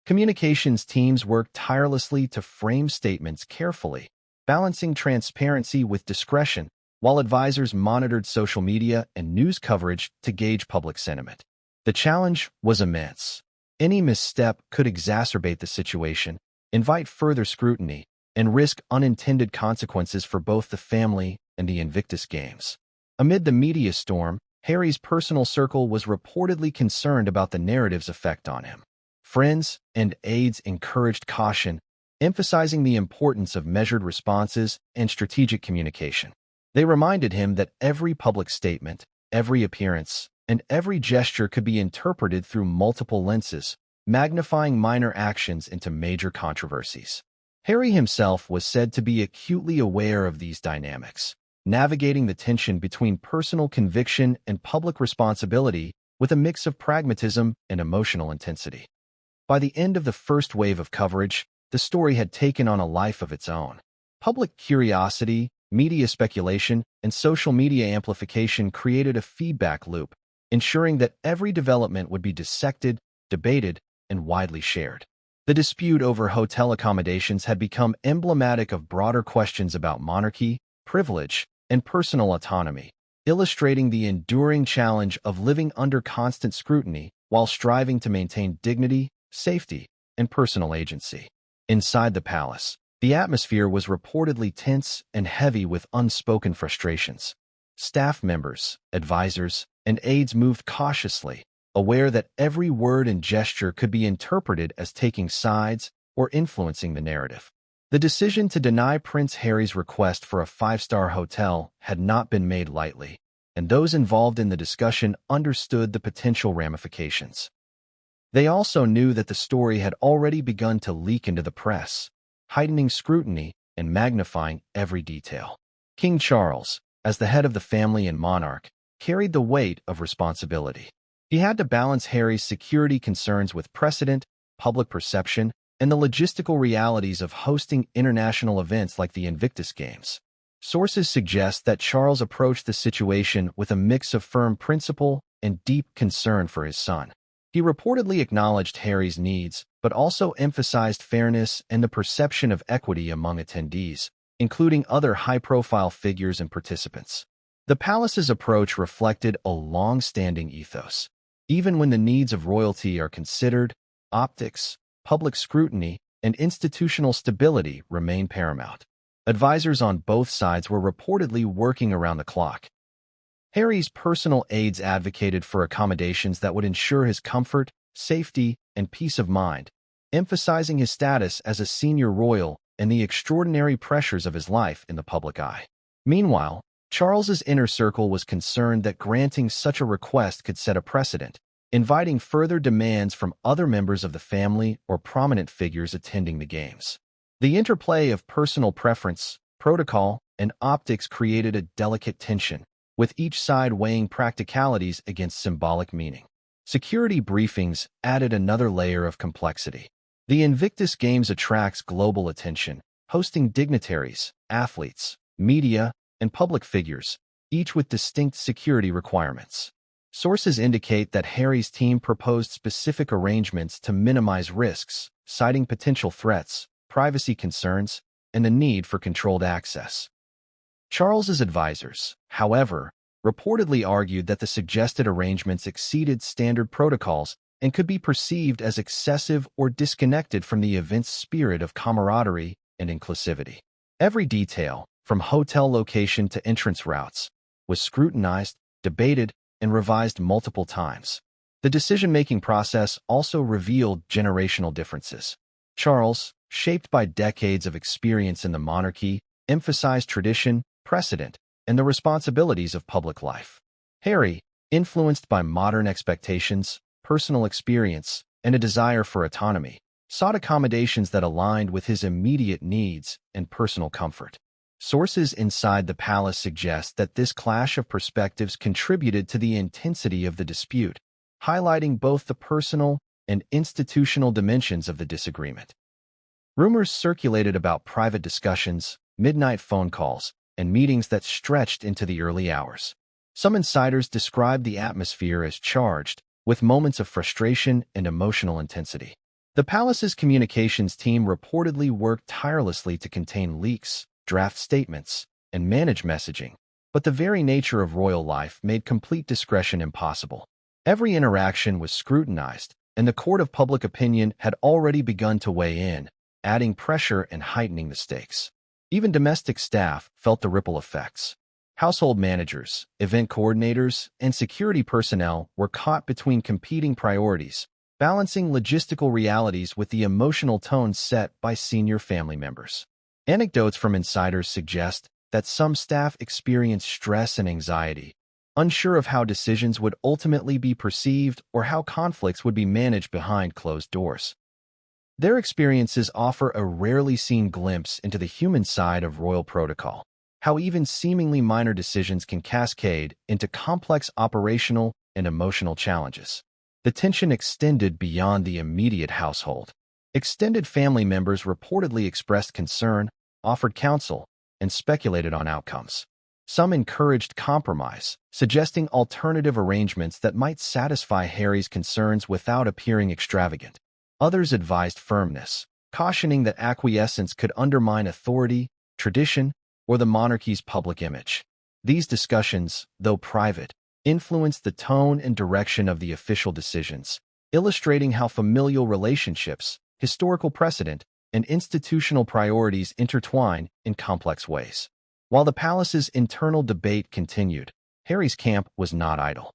Communications teams worked tirelessly to frame statements carefully, balancing transparency with discretion, while advisors monitored social media and news coverage to gauge public sentiment. The challenge was immense. Any misstep could exacerbate the situation, invite further scrutiny, and risk unintended consequences for both the family and the Invictus Games. Amid the media storm, Harry's personal circle was reportedly concerned about the narrative's effect on him. Friends and aides encouraged caution, emphasizing the importance of measured responses and strategic communication. They reminded him that every public statement, every appearance, and every gesture could be interpreted through multiple lenses, magnifying minor actions into major controversies. Harry himself was said to be acutely aware of these dynamics, navigating the tension between personal conviction and public responsibility with a mix of pragmatism and emotional intensity. By the end of the first wave of coverage, the story had taken on a life of its own. Public curiosity, media speculation, and social media amplification created a feedback loop, ensuring that every development would be dissected, debated, and widely shared. The dispute over hotel accommodations had become emblematic of broader questions about monarchy, privilege, and personal autonomy, illustrating the enduring challenge of living under constant scrutiny while striving to maintain dignity, safety, and personal agency. Inside the palace, the atmosphere was reportedly tense and heavy with unspoken frustrations. Staff members, advisors, and aides moved cautiously, aware that every word and gesture could be interpreted as taking sides or influencing the narrative. The decision to deny Prince Harry's request for a five-star hotel had not been made lightly, and those involved in the discussion understood the potential ramifications. They also knew that the story had already begun to leak into the press, heightening scrutiny and magnifying every detail. King Charles, as the head of the family and monarch, carried the weight of responsibility. He had to balance Harry's security concerns with precedent, public perception, and the logistical realities of hosting international events like the Invictus Games. Sources suggest that Charles approached the situation with a mix of firm principle and deep concern for his son. He reportedly acknowledged Harry's needs, but also emphasized fairness and the perception of equity among attendees, including other high-profile figures and participants. The palace's approach reflected a long-standing ethos. Even when the needs of royalty are considered, optics, public scrutiny, and institutional stability remain paramount. Advisors on both sides were reportedly working around the clock. Harry's personal aides advocated for accommodations that would ensure his comfort, safety, and peace of mind, emphasizing his status as a senior royal and the extraordinary pressures of his life in the public eye. Meanwhile, Charles's inner circle was concerned that granting such a request could set a precedent, inviting further demands from other members of the family or prominent figures attending the games. The interplay of personal preference, protocol, and optics created a delicate tension, with each side weighing practicalities against symbolic meaning. Security briefings added another layer of complexity. The Invictus Games attracts global attention, hosting dignitaries, athletes, media, and public figures, each with distinct security requirements. Sources indicate that Harry's team proposed specific arrangements to minimize risks, citing potential threats, privacy concerns, and the need for controlled access. Charles's advisors, however, reportedly argued that the suggested arrangements exceeded standard protocols and could be perceived as excessive or disconnected from the event's spirit of camaraderie and inclusivity. Every detail, from hotel location to entrance routes, was scrutinized, debated, and revised multiple times. The decision-making process also revealed generational differences. Charles, shaped by decades of experience in the monarchy, emphasized tradition, precedent, and the responsibilities of public life. Harry, influenced by modern expectations, personal experience, and a desire for autonomy, sought accommodations that aligned with his immediate needs and personal comfort. Sources inside the palace suggest that this clash of perspectives contributed to the intensity of the dispute, highlighting both the personal and institutional dimensions of the disagreement. Rumors circulated about private discussions, midnight phone calls, and meetings that stretched into the early hours. Some insiders described the atmosphere as charged, with moments of frustration and emotional intensity. The palace's communications team reportedly worked tirelessly to contain leaks, draft statements, and manage messaging, but the very nature of royal life made complete discretion impossible. Every interaction was scrutinized, and the court of public opinion had already begun to weigh in, adding pressure and heightening the stakes. Even domestic staff felt the ripple effects. Household managers, event coordinators, and security personnel were caught between competing priorities, balancing logistical realities with the emotional tone set by senior family members. Anecdotes from insiders suggest that some staff experienced stress and anxiety, unsure of how decisions would ultimately be perceived or how conflicts would be managed behind closed doors. Their experiences offer a rarely seen glimpse into the human side of royal protocol, how even seemingly minor decisions can cascade into complex operational and emotional challenges. The tension extended beyond the immediate household. Extended family members reportedly expressed concern, offered counsel, and speculated on outcomes. Some encouraged compromise, suggesting alternative arrangements that might satisfy Harry's concerns without appearing extravagant. Others advised firmness, cautioning that acquiescence could undermine authority, tradition, or the monarchy's public image. These discussions, though private, influenced the tone and direction of the official decisions, illustrating how familial relationships, historical precedent, and institutional priorities intertwine in complex ways. While the palace's internal debate continued, Harry's camp was not idle.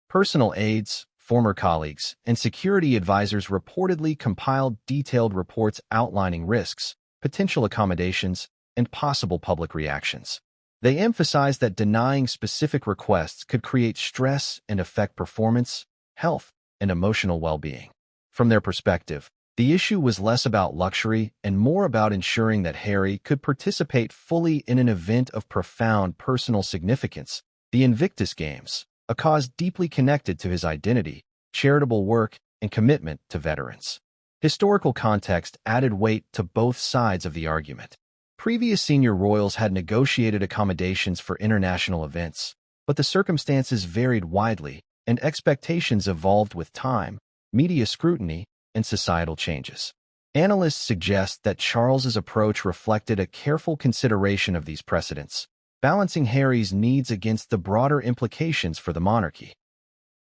Personal aides, former colleagues, and security advisors reportedly compiled detailed reports outlining risks, potential accommodations, and possible public reactions. They emphasized that denying specific requests could create stress and affect performance, health, and emotional well-being. From their perspective, the issue was less about luxury and more about ensuring that Harry could participate fully in an event of profound personal significance, the Invictus Games, a cause deeply connected to his identity, charitable work, and commitment to veterans. Historical context added weight to both sides of the argument. Previous senior royals had negotiated accommodations for international events, but the circumstances varied widely, and expectations evolved with time, media scrutiny, and societal changes. Analysts suggest that Charles's approach reflected a careful consideration of these precedents, balancing Harry's needs against the broader implications for the monarchy.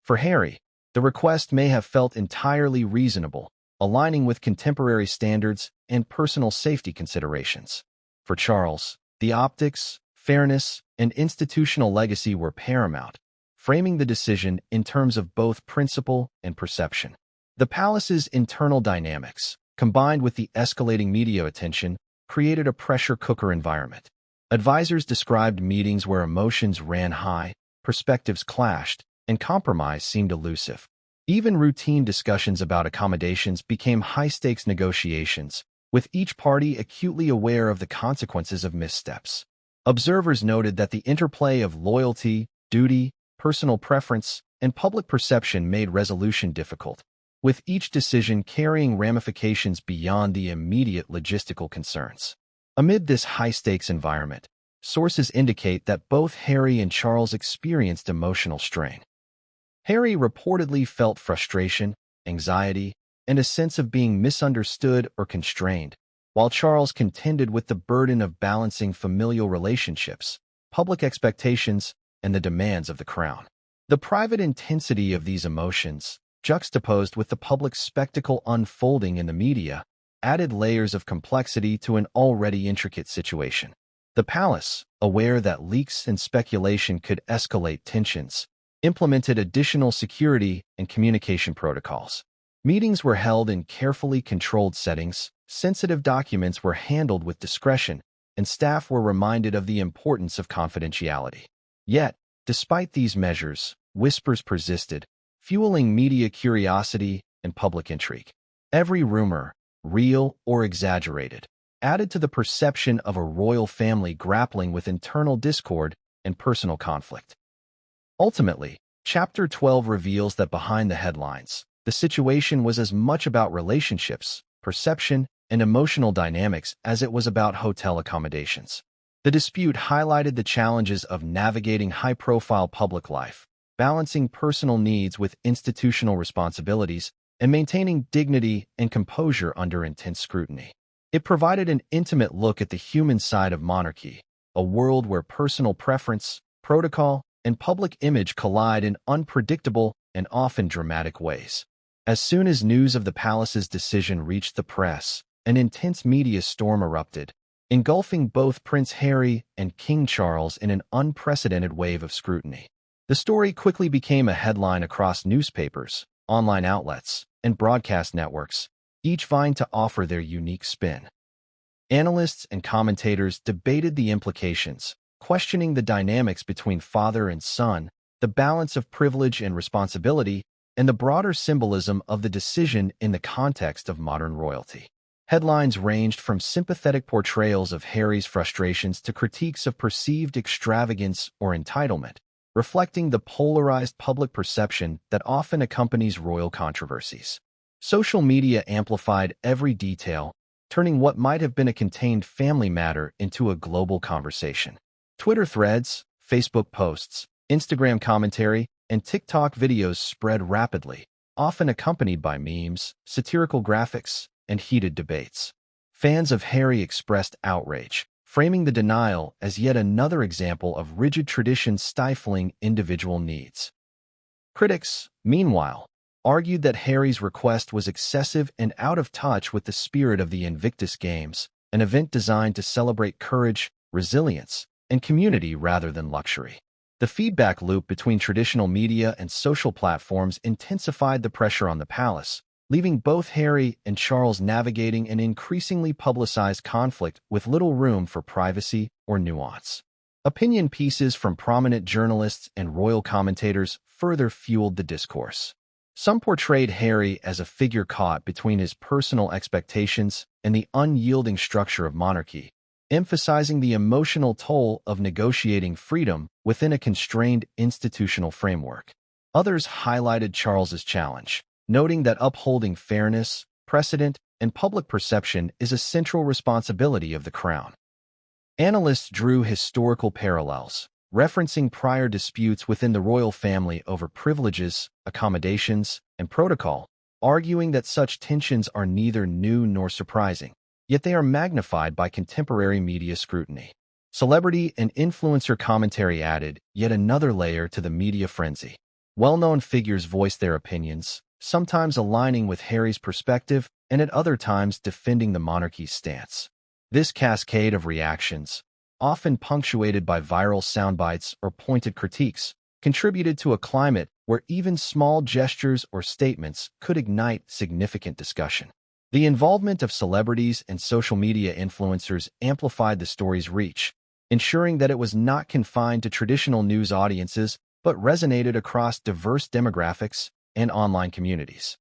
For Harry, the request may have felt entirely reasonable, aligning with contemporary standards and personal safety considerations. For Charles, the optics, fairness, and institutional legacy were paramount, framing the decision in terms of both principle and perception. The palace's internal dynamics, combined with the escalating media attention, created a pressure cooker environment. Advisors described meetings where emotions ran high, perspectives clashed, and compromise seemed elusive. Even routine discussions about accommodations became high-stakes negotiations, with each party acutely aware of the consequences of missteps. Observers noted that the interplay of loyalty, duty, personal preference, and public perception made resolution difficult, with each decision carrying ramifications beyond the immediate logistical concerns. Amid this high-stakes environment, sources indicate that both Harry and Charles experienced emotional strain. Harry reportedly felt frustration, anxiety, and a sense of being misunderstood or constrained, while Charles contended with the burden of balancing familial relationships, public expectations, and the demands of the crown. The private intensity of these emotions, juxtaposed with the public spectacle unfolding in the media, added layers of complexity to an already intricate situation. The palace, aware that leaks and speculation could escalate tensions, implemented additional security and communication protocols. Meetings were held in carefully controlled settings, sensitive documents were handled with discretion, and staff were reminded of the importance of confidentiality. Yet, despite these measures, whispers persisted, fueling media curiosity and public intrigue. Every rumor, real or exaggerated, added to the perception of a royal family grappling with internal discord and personal conflict. Ultimately, Chapter 12 reveals that behind the headlines, the situation was as much about relationships, perception, and emotional dynamics as it was about hotel accommodations. The dispute highlighted the challenges of navigating high-profile public life, balancing personal needs with institutional responsibilities, and maintaining dignity and composure under intense scrutiny. It provided an intimate look at the human side of monarchy, a world where personal preference, protocol, and public image collide in unpredictable and often dramatic ways. As soon as news of the palace's decision reached the press, an intense media storm erupted, engulfing both Prince Harry and King Charles in an unprecedented wave of scrutiny. The story quickly became a headline across newspapers, online outlets, and broadcast networks, each vying to offer their unique spin. Analysts and commentators debated the implications, questioning the dynamics between father and son, the balance of privilege and responsibility, and the broader symbolism of the decision in the context of modern royalty. Headlines ranged from sympathetic portrayals of Harry's frustrations to critiques of perceived extravagance or entitlement, reflecting the polarized public perception that often accompanies royal controversies. Social media amplified every detail, turning what might have been a contained family matter into a global conversation. Twitter threads, Facebook posts, Instagram commentary, and TikTok videos spread rapidly, often accompanied by memes, satirical graphics, and heated debates. Fans of Harry expressed outrage, framing the denial as yet another example of rigid traditions stifling individual needs. Critics, meanwhile, argued that Harry's request was excessive and out of touch with the spirit of the Invictus Games, an event designed to celebrate courage, resilience, and community rather than luxury. The feedback loop between traditional media and social platforms intensified the pressure on the palace, leaving both Harry and Charles navigating an increasingly publicized conflict with little room for privacy or nuance. Opinion pieces from prominent journalists and royal commentators further fueled the discourse. Some portrayed Harry as a figure caught between his personal expectations and the unyielding structure of monarchy, emphasizing the emotional toll of negotiating freedom within a constrained institutional framework. Others highlighted Charles's challenge, noting that upholding fairness, precedent, and public perception is a central responsibility of the crown. Analysts drew historical parallels, referencing prior disputes within the royal family over privileges, accommodations, and protocol, arguing that such tensions are neither new nor surprising, yet they are magnified by contemporary media scrutiny. Celebrity and influencer commentary added yet another layer to the media frenzy. Well-known figures voiced their opinions, sometimes aligning with Harry's perspective and at other times defending the monarchy's stance. This cascade of reactions, often punctuated by viral soundbites or pointed critiques, contributed to a climate where even small gestures or statements could ignite significant discussion. The involvement of celebrities and social media influencers amplified the story's reach, ensuring that it was not confined to traditional news audiences but resonated across diverse demographics and online communities.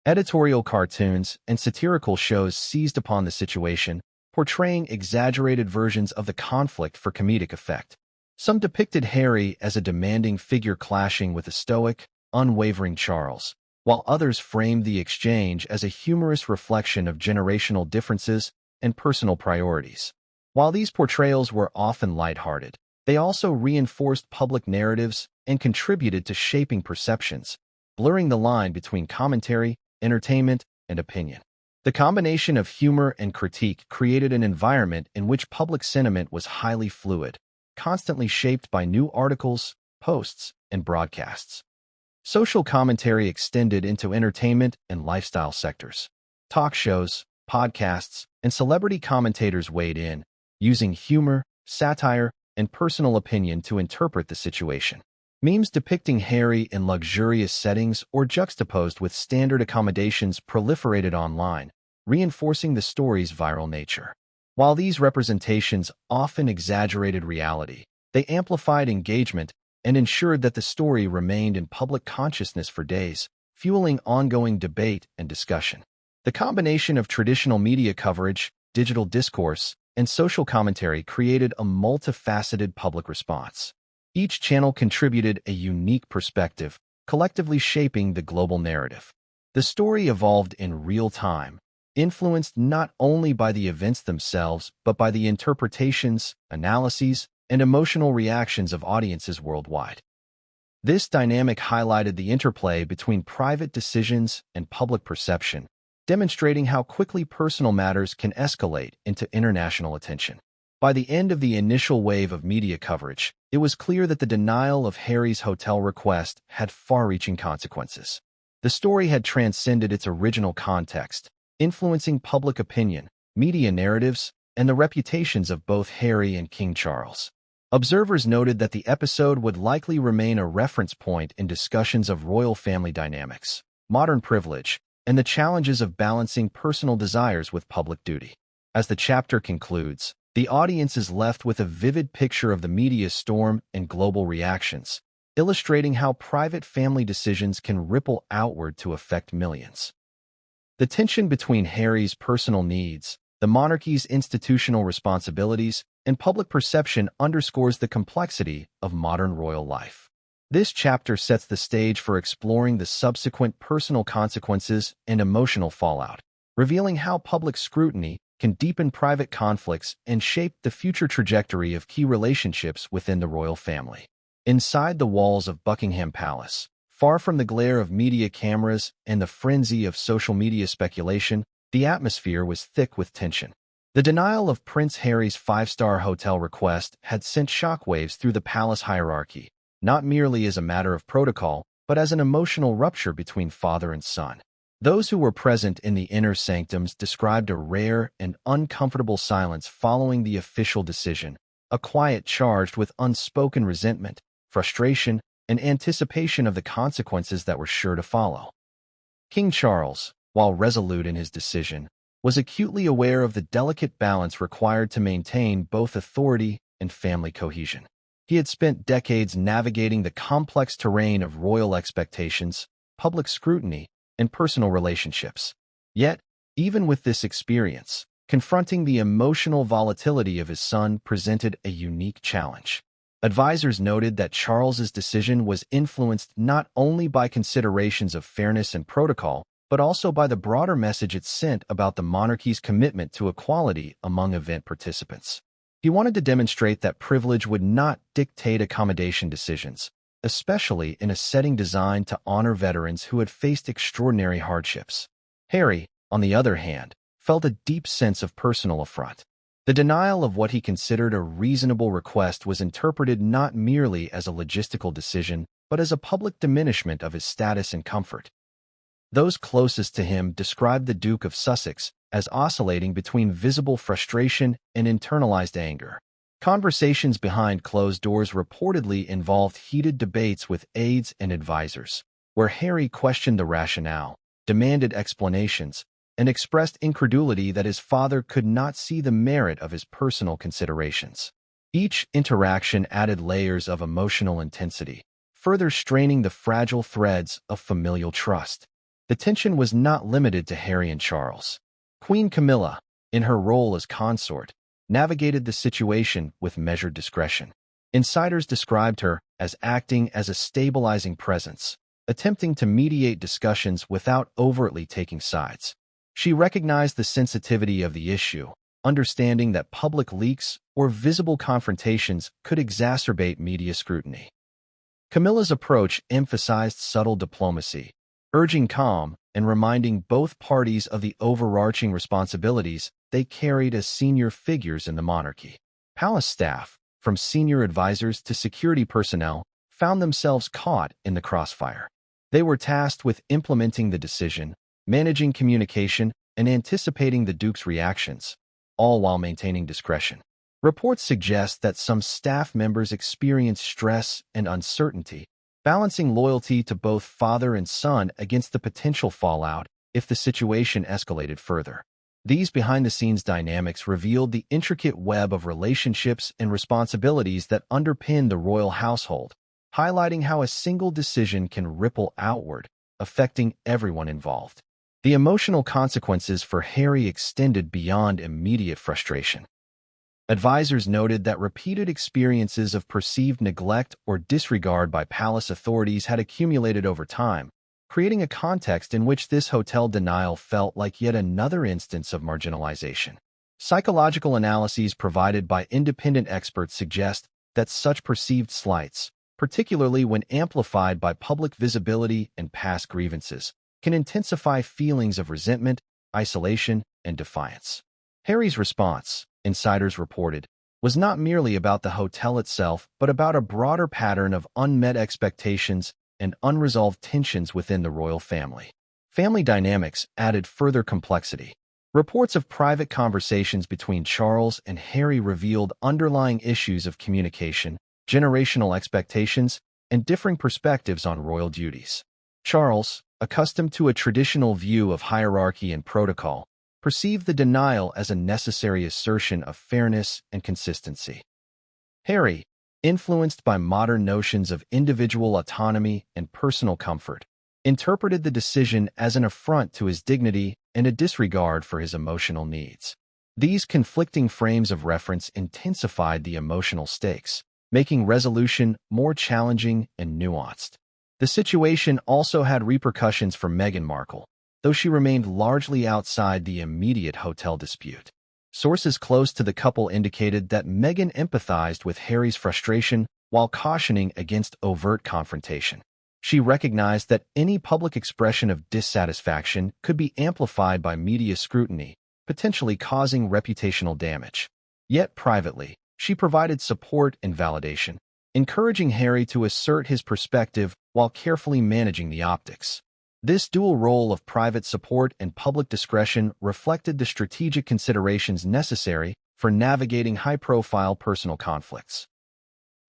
Editorial cartoons and satirical shows seized upon the situation, portraying exaggerated versions of the conflict for comedic effect. Some depicted Harry as a demanding figure clashing with a stoic, unwavering Charles, while others framed the exchange as a humorous reflection of generational differences and personal priorities. While these portrayals were often lighthearted, they also reinforced public narratives and contributed to shaping perceptions, blurring the line between commentary, entertainment, and opinion. The combination of humor and critique created an environment in which public sentiment was highly fluid, constantly shaped by new articles, posts, and broadcasts. Social commentary extended into entertainment and lifestyle sectors. Talk shows, podcasts, and celebrity commentators weighed in, using humor, satire, and personal opinion to interpret the situation. Memes depicting Harry in luxurious settings or juxtaposed with standard accommodations proliferated online, reinforcing the story's viral nature. While these representations often exaggerated reality, they amplified engagement and ensured that the story remained in public consciousness for days, fueling ongoing debate and discussion. The combination of traditional media coverage, digital discourse, and social commentary created a multifaceted public response. Each channel contributed a unique perspective, collectively shaping the global narrative. The story evolved in real time, influenced not only by the events themselves, but by the interpretations, analyses, and emotional reactions of audiences worldwide. This dynamic highlighted the interplay between private decisions and public perception, demonstrating how quickly personal matters can escalate into international attention. By the end of the initial wave of media coverage, it was clear that the denial of Harry's hotel request had far-reaching consequences. The story had transcended its original context, influencing public opinion, media narratives, and the reputations of both Harry and King Charles. Observers noted that the episode would likely remain a reference point in discussions of royal family dynamics, modern privilege, and the challenges of balancing personal desires with public duty. As the chapter concludes, the audience is left with a vivid picture of the media storm and global reactions, illustrating how private family decisions can ripple outward to affect millions. The tension between Harry's personal needs, the monarchy's institutional responsibilities, and public perception underscores the complexity of modern royal life. This chapter sets the stage for exploring the subsequent personal consequences and emotional fallout, revealing how public scrutiny can deepen private conflicts and shape the future trajectory of key relationships within the royal family. Inside the walls of Buckingham Palace, far from the glare of media cameras and the frenzy of social media speculation, the atmosphere was thick with tension. The denial of Prince Harry's five-star hotel request had sent shockwaves through the palace hierarchy, not merely as a matter of protocol, but as an emotional rupture between father and son. Those who were present in the inner sanctums described a rare and uncomfortable silence following the official decision, a quiet charged with unspoken resentment, frustration, and anticipation of the consequences that were sure to follow. King Charles, while resolute in his decision, was acutely aware of the delicate balance required to maintain both authority and family cohesion. He had spent decades navigating the complex terrain of royal expectations, public scrutiny, and personal relationships. Yet, even with this experience, confronting the emotional volatility of his son presented a unique challenge. Advisors noted that Charles's decision was influenced not only by considerations of fairness and protocol, but also by the broader message it sent about the monarchy's commitment to equality among event participants. He wanted to demonstrate that privilege would not dictate accommodation decisions, especially in a setting designed to honor veterans who had faced extraordinary hardships. Harry, on the other hand, felt a deep sense of personal affront. The denial of what he considered a reasonable request was interpreted not merely as a logistical decision, but as a public diminishment of his status and comfort. Those closest to him described the Duke of Sussex as oscillating between visible frustration and internalized anger. Conversations behind closed doors reportedly involved heated debates with aides and advisors, where Harry questioned the rationale, demanded explanations, and expressed incredulity that his father could not see the merit of his personal considerations. Each interaction added layers of emotional intensity, further straining the fragile threads of familial trust. The tension was not limited to Harry and Charles. Queen Camilla, in her role as consort, navigated the situation with measured discretion. Insiders described her as acting as a stabilizing presence, attempting to mediate discussions without overtly taking sides. She recognized the sensitivity of the issue, understanding that public leaks or visible confrontations could exacerbate media scrutiny. Camilla's approach emphasized subtle diplomacy, urging calm and reminding both parties of the overarching responsibilities they carried as senior figures in the monarchy. Palace staff, from senior advisors to security personnel, found themselves caught in the crossfire. They were tasked with implementing the decision, managing communication, and anticipating the Duke's reactions, all while maintaining discretion. Reports suggest that some staff members experienced stress and uncertainty, balancing loyalty to both father and son against the potential fallout if the situation escalated further. These behind-the-scenes dynamics revealed the intricate web of relationships and responsibilities that underpin the royal household, highlighting how a single decision can ripple outward, affecting everyone involved. The emotional consequences for Harry extended beyond immediate frustration. Advisors noted that repeated experiences of perceived neglect or disregard by palace authorities had accumulated over time, creating a context in which this hotel denial felt like yet another instance of marginalization. Psychological analyses provided by independent experts suggest that such perceived slights, particularly when amplified by public visibility and past grievances, can intensify feelings of resentment, isolation, and defiance. Harry's response, insiders reported, was not merely about the hotel itself, but about a broader pattern of unmet expectations and unresolved tensions within the royal family. Family dynamics added further complexity. Reports of private conversations between Charles and Harry revealed underlying issues of communication, generational expectations, and differing perspectives on royal duties. Charles, accustomed to a traditional view of hierarchy and protocol, perceived the denial as a necessary assertion of fairness and consistency. Harry, influenced by modern notions of individual autonomy and personal comfort, interpreted the decision as an affront to his dignity and a disregard for his emotional needs. These conflicting frames of reference intensified the emotional stakes, making resolution more challenging and nuanced. The situation also had repercussions for Meghan Markle, though she remained largely outside the immediate hotel dispute. Sources close to the couple indicated that Meghan empathized with Harry's frustration while cautioning against overt confrontation. She recognized that any public expression of dissatisfaction could be amplified by media scrutiny, potentially causing reputational damage. Yet privately, she provided support and validation, encouraging Harry to assert his perspective while carefully managing the optics. This dual role of private support and public discretion reflected the strategic considerations necessary for navigating high-profile personal conflicts.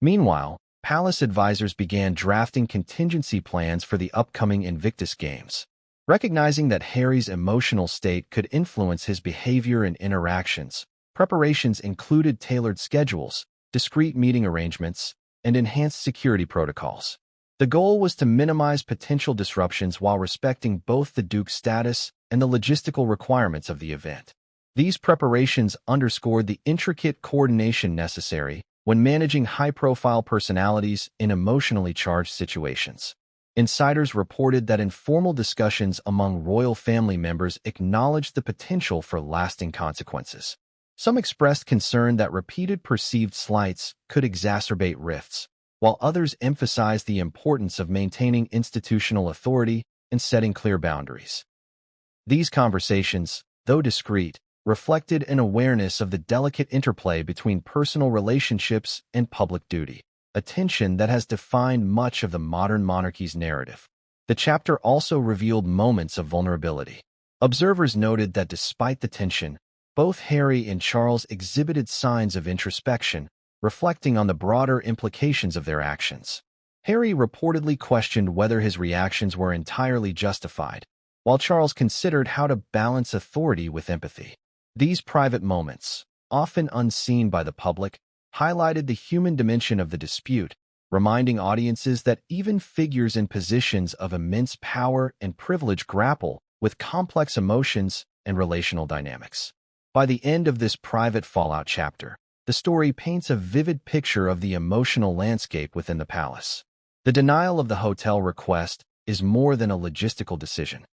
Meanwhile, palace advisors began drafting contingency plans for the upcoming Invictus Games. Recognizing that Harry's emotional state could influence his behavior and interactions, preparations included tailored schedules, discreet meeting arrangements, and enhanced security protocols. The goal was to minimize potential disruptions while respecting both the Duke's status and the logistical requirements of the event. These preparations underscored the intricate coordination necessary when managing high-profile personalities in emotionally charged situations. Insiders reported that informal discussions among royal family members acknowledged the potential for lasting consequences. Some expressed concern that repeated perceived slights could exacerbate rifts, while others emphasized the importance of maintaining institutional authority and setting clear boundaries. These conversations, though discreet, reflected an awareness of the delicate interplay between personal relationships and public duty, a tension that has defined much of the modern monarchy's narrative. The chapter also revealed moments of vulnerability. Observers noted that despite the tension, both Harry and Charles exhibited signs of introspection, reflecting on the broader implications of their actions. Harry reportedly questioned whether his reactions were entirely justified, while Charles considered how to balance authority with empathy. These private moments, often unseen by the public, highlighted the human dimension of the dispute reminding audiences that even figures in positions of immense power and privilege grapple with complex emotions and relational dynamics. By the end of this private Fallout chapter, the story paints a vivid picture of the emotional landscape within the palace. The denial of the hotel request is more than a logistical decision.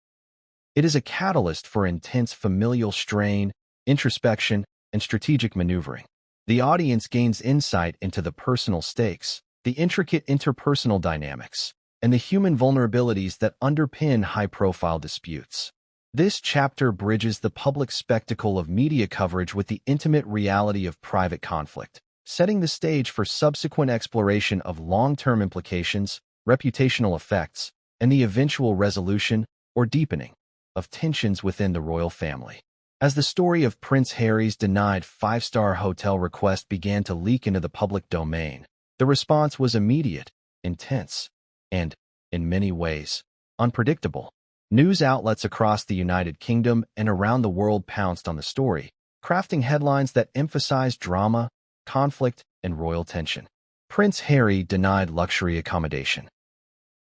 It is a catalyst for intense familial strain, introspection, and strategic maneuvering. The audience gains insight into the personal stakes, the intricate interpersonal dynamics, and the human vulnerabilities that underpin high-profile disputes. This chapter bridges the public spectacle of media coverage with the intimate reality of private conflict, setting the stage for subsequent exploration of long-term implications, reputational effects, and the eventual resolution, or deepening, of tensions within the royal family. As the story of Prince Harry's denied five-star hotel request began to leak into the public domain, the response was immediate, intense, and, in many ways, unpredictable. News outlets across the United Kingdom and around the world pounced on the story, crafting headlines that emphasized drama, conflict, and royal tension. Prince Harry denied luxury accommodation.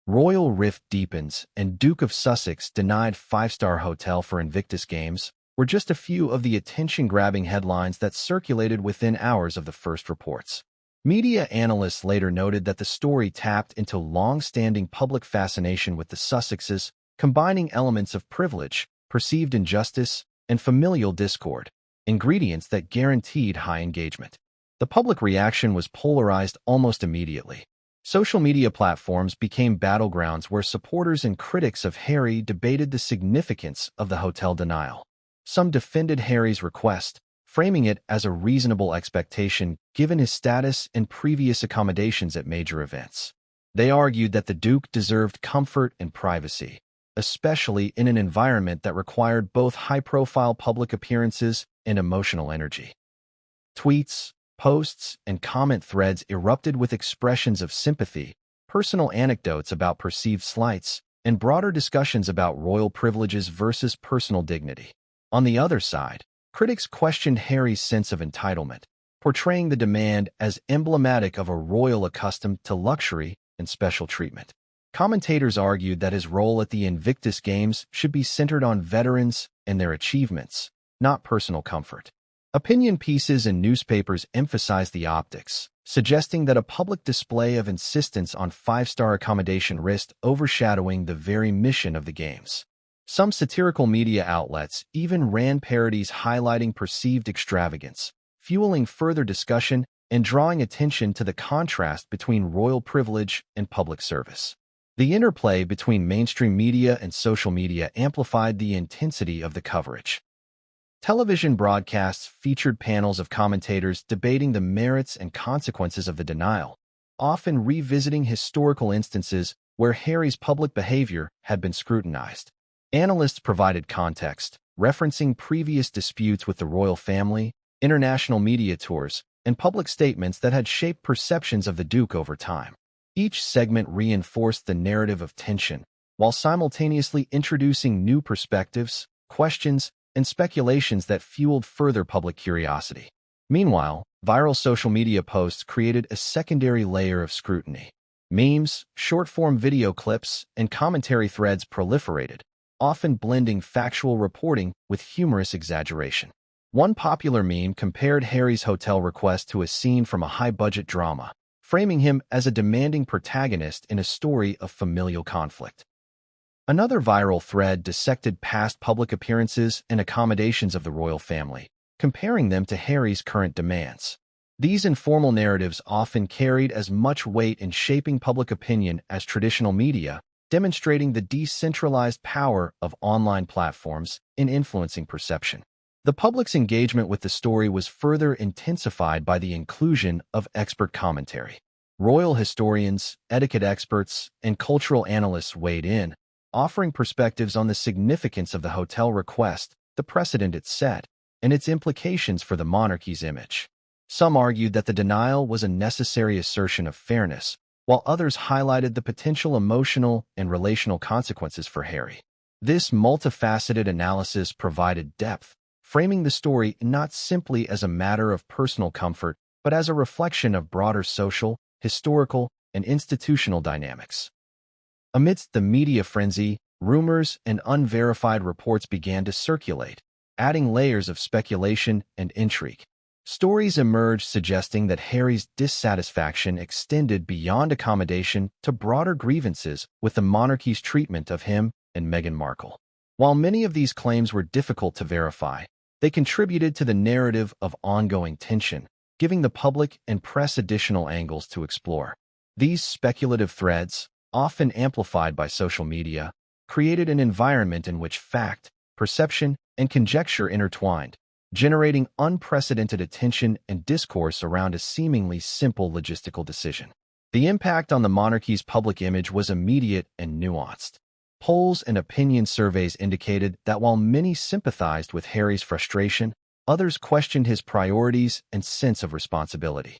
Royal rift deepens, and Duke of Sussex denied five-star hotel for Invictus Games were just a few of the attention-grabbing headlines that circulated within hours of the first reports. Media analysts later noted that the story tapped into long-standing public fascination with the Sussexes, combining elements of privilege, perceived injustice, and familial discord, ingredients that guaranteed high engagement. The public reaction was polarized almost immediately. Social media platforms became battlegrounds where supporters and critics of Harry debated the significance of the hotel denial. Some defended Harry's request, framing it as a reasonable expectation given his status and previous accommodations at major events. They argued that the Duke deserved comfort and privacy, especially in an environment that required both high-profile public appearances and emotional energy. Tweets, posts, and comment threads erupted with expressions of sympathy, personal anecdotes about perceived slights, and broader discussions about royal privileges versus personal dignity. On the other side, critics questioned Harry's sense of entitlement, portraying the demand as emblematic of a royal accustomed to luxury and special treatment. Commentators argued that his role at the Invictus Games should be centered on veterans and their achievements, not personal comfort. Opinion pieces in newspapers emphasized the optics, suggesting that a public display of insistence on five-star accommodation risked overshadowing the very mission of the Games. Some satirical media outlets even ran parodies highlighting perceived extravagance, fueling further discussion and drawing attention to the contrast between royal privilege and public service. The interplay between mainstream media and social media amplified the intensity of the coverage. Television broadcasts featured panels of commentators debating the merits and consequences of the denial, often revisiting historical instances where Harry's public behavior had been scrutinized. Analysts provided context, referencing previous disputes with the royal family, international media tours, and public statements that had shaped perceptions of the Duke over time. Each segment reinforced the narrative of tension, while simultaneously introducing new perspectives, questions, and speculations that fueled further public curiosity. Meanwhile, viral social media posts created a secondary layer of scrutiny. Memes, short-form video clips, and commentary threads proliferated, often blending factual reporting with humorous exaggeration. One popular meme compared Harry's hotel request to a scene from a high-budget drama, framing him as a demanding protagonist in a story of familial conflict. Another viral thread dissected past public appearances and accommodations of the royal family, comparing them to Harry's current demands. These informal narratives often carried as much weight in shaping public opinion as traditional media, demonstrating the decentralized power of online platforms in influencing perception. The public's engagement with the story was further intensified by the inclusion of expert commentary. Royal historians, etiquette experts, and cultural analysts weighed in, offering perspectives on the significance of the hotel request, the precedent it set, and its implications for the monarchy's image. Some argued that the denial was a necessary assertion of fairness, while others highlighted the potential emotional and relational consequences for Harry. This multifaceted analysis provided depth, framing the story not simply as a matter of personal comfort, but as a reflection of broader social, historical, and institutional dynamics. Amidst the media frenzy, rumors and unverified reports began to circulate, adding layers of speculation and intrigue. Stories emerged suggesting that Harry's dissatisfaction extended beyond accommodation to broader grievances with the monarchy's treatment of him and Meghan Markle. While many of these claims were difficult to verify, they contributed to the narrative of ongoing tension, giving the public and press additional angles to explore. These speculative threads, often amplified by social media, created an environment in which fact, perception, and conjecture intertwined, generating unprecedented attention and discourse around a seemingly simple logistical decision. The impact on the monarchy's public image was immediate and nuanced. Polls and opinion surveys indicated that while many sympathized with Harry's frustration, others questioned his priorities and sense of responsibility.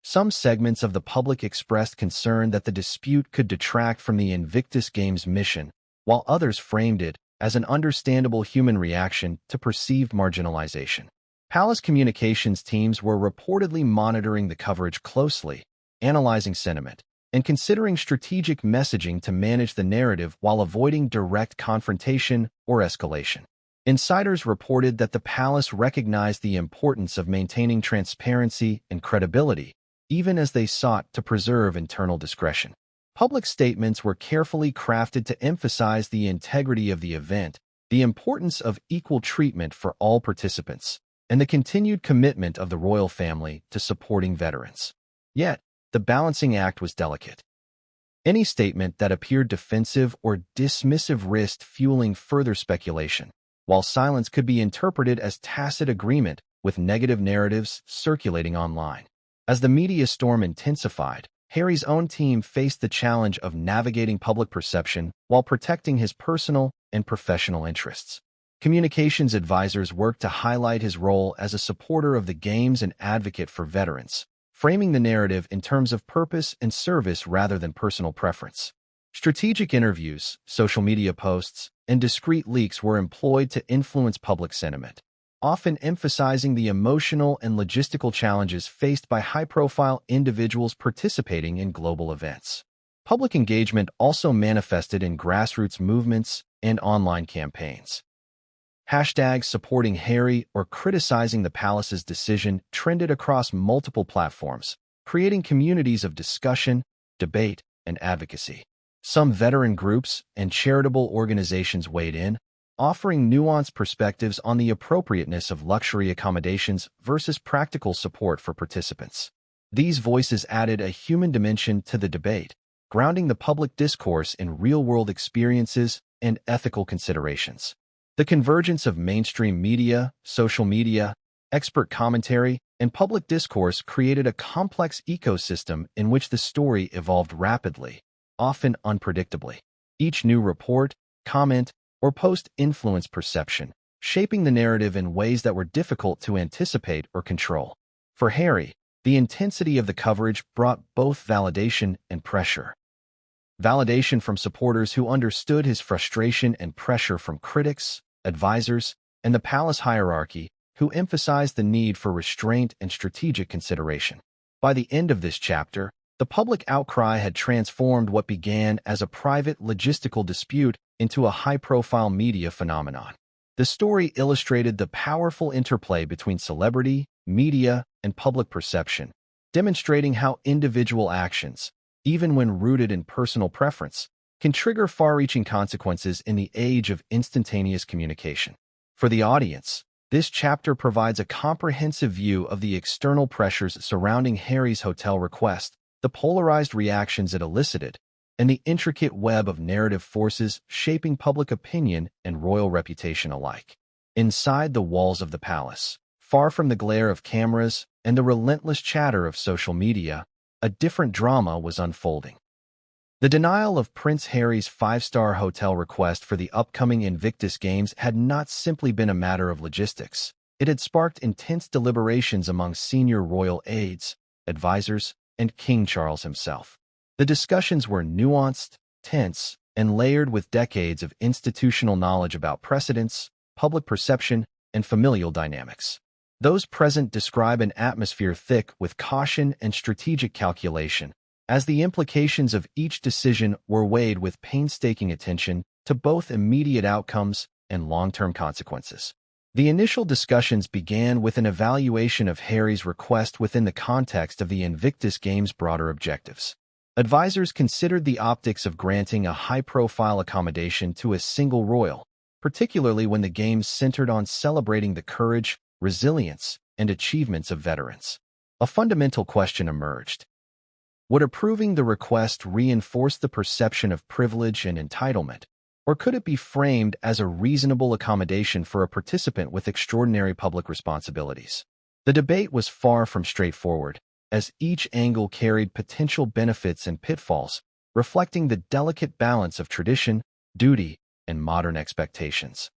Some segments of the public expressed concern that the dispute could detract from the Invictus Games mission, while others framed it as an understandable human reaction to perceived marginalization. Palace communications teams were reportedly monitoring the coverage closely, analyzing sentiment, and considering strategic messaging to manage the narrative while avoiding direct confrontation or escalation. Insiders reported that the palace recognized the importance of maintaining transparency and credibility, even as they sought to preserve internal discretion. Public statements were carefully crafted to emphasize the integrity of the event, the importance of equal treatment for all participants, and the continued commitment of the royal family to supporting veterans. Yet, the balancing act was delicate. Any statement that appeared defensive or dismissive risked fueling further speculation, while silence could be interpreted as tacit agreement with negative narratives circulating online. As the media storm intensified, Harry's own team faced the challenge of navigating public perception while protecting his personal and professional interests. Communications advisors worked to highlight his role as a supporter of the Games and advocate for veterans, framing the narrative in terms of purpose and service rather than personal preference. Strategic interviews, social media posts, and discreet leaks were employed to influence public sentiment, often emphasizing the emotional and logistical challenges faced by high-profile individuals participating in global events. Public engagement also manifested in grassroots movements and online campaigns. Hashtags supporting Harry or criticizing the palace's decision trended across multiple platforms, creating communities of discussion, debate, and advocacy. Some veteran groups and charitable organizations weighed in, offering nuanced perspectives on the appropriateness of luxury accommodations versus practical support for participants. These voices added a human dimension to the debate, grounding the public discourse in real-world experiences and ethical considerations. The convergence of mainstream media, social media, expert commentary, and public discourse created a complex ecosystem in which the story evolved rapidly, often unpredictably. Each new report, comment, or post influenced perception, shaping the narrative in ways that were difficult to anticipate or control. For Harry, the intensity of the coverage brought both validation and pressure. Validation from supporters who understood his frustration and pressure from critics, advisors, and the palace hierarchy who emphasized the need for restraint and strategic consideration. By the end of this chapter, the public outcry had transformed what began as a private logistical dispute into a high-profile media phenomenon. The story illustrated the powerful interplay between celebrity, media, and public perception, demonstrating how individual actions, even when rooted in personal preference, can trigger far-reaching consequences in the age of instantaneous communication. For the audience, this chapter provides a comprehensive view of the external pressures surrounding Harry's hotel request, the polarized reactions it elicited, and the intricate web of narrative forces shaping public opinion and royal reputation alike. Inside the walls of the palace, far from the glare of cameras and the relentless chatter of social media, a different drama was unfolding. The denial of Prince Harry's five-star hotel request for the upcoming Invictus Games had not simply been a matter of logistics. It had sparked intense deliberations among senior royal aides, advisors, and King Charles himself. The discussions were nuanced, tense, and layered with decades of institutional knowledge about precedents, public perception, and familial dynamics. Those present describe an atmosphere thick with caution and strategic calculation, as the implications of each decision were weighed with painstaking attention to both immediate outcomes and long-term consequences. The initial discussions began with an evaluation of Harry's request within the context of the Invictus Games' broader objectives. Advisors considered the optics of granting a high-profile accommodation to a single royal, particularly when the Games centered on celebrating the courage, resilience, and achievements of veterans. A fundamental question emerged. Would approving the request reinforce the perception of privilege and entitlement, or could it be framed as a reasonable accommodation for a participant with extraordinary public responsibilities? The debate was far from straightforward, as each angle carried potential benefits and pitfalls, reflecting the delicate balance of tradition, duty, and modern expectations.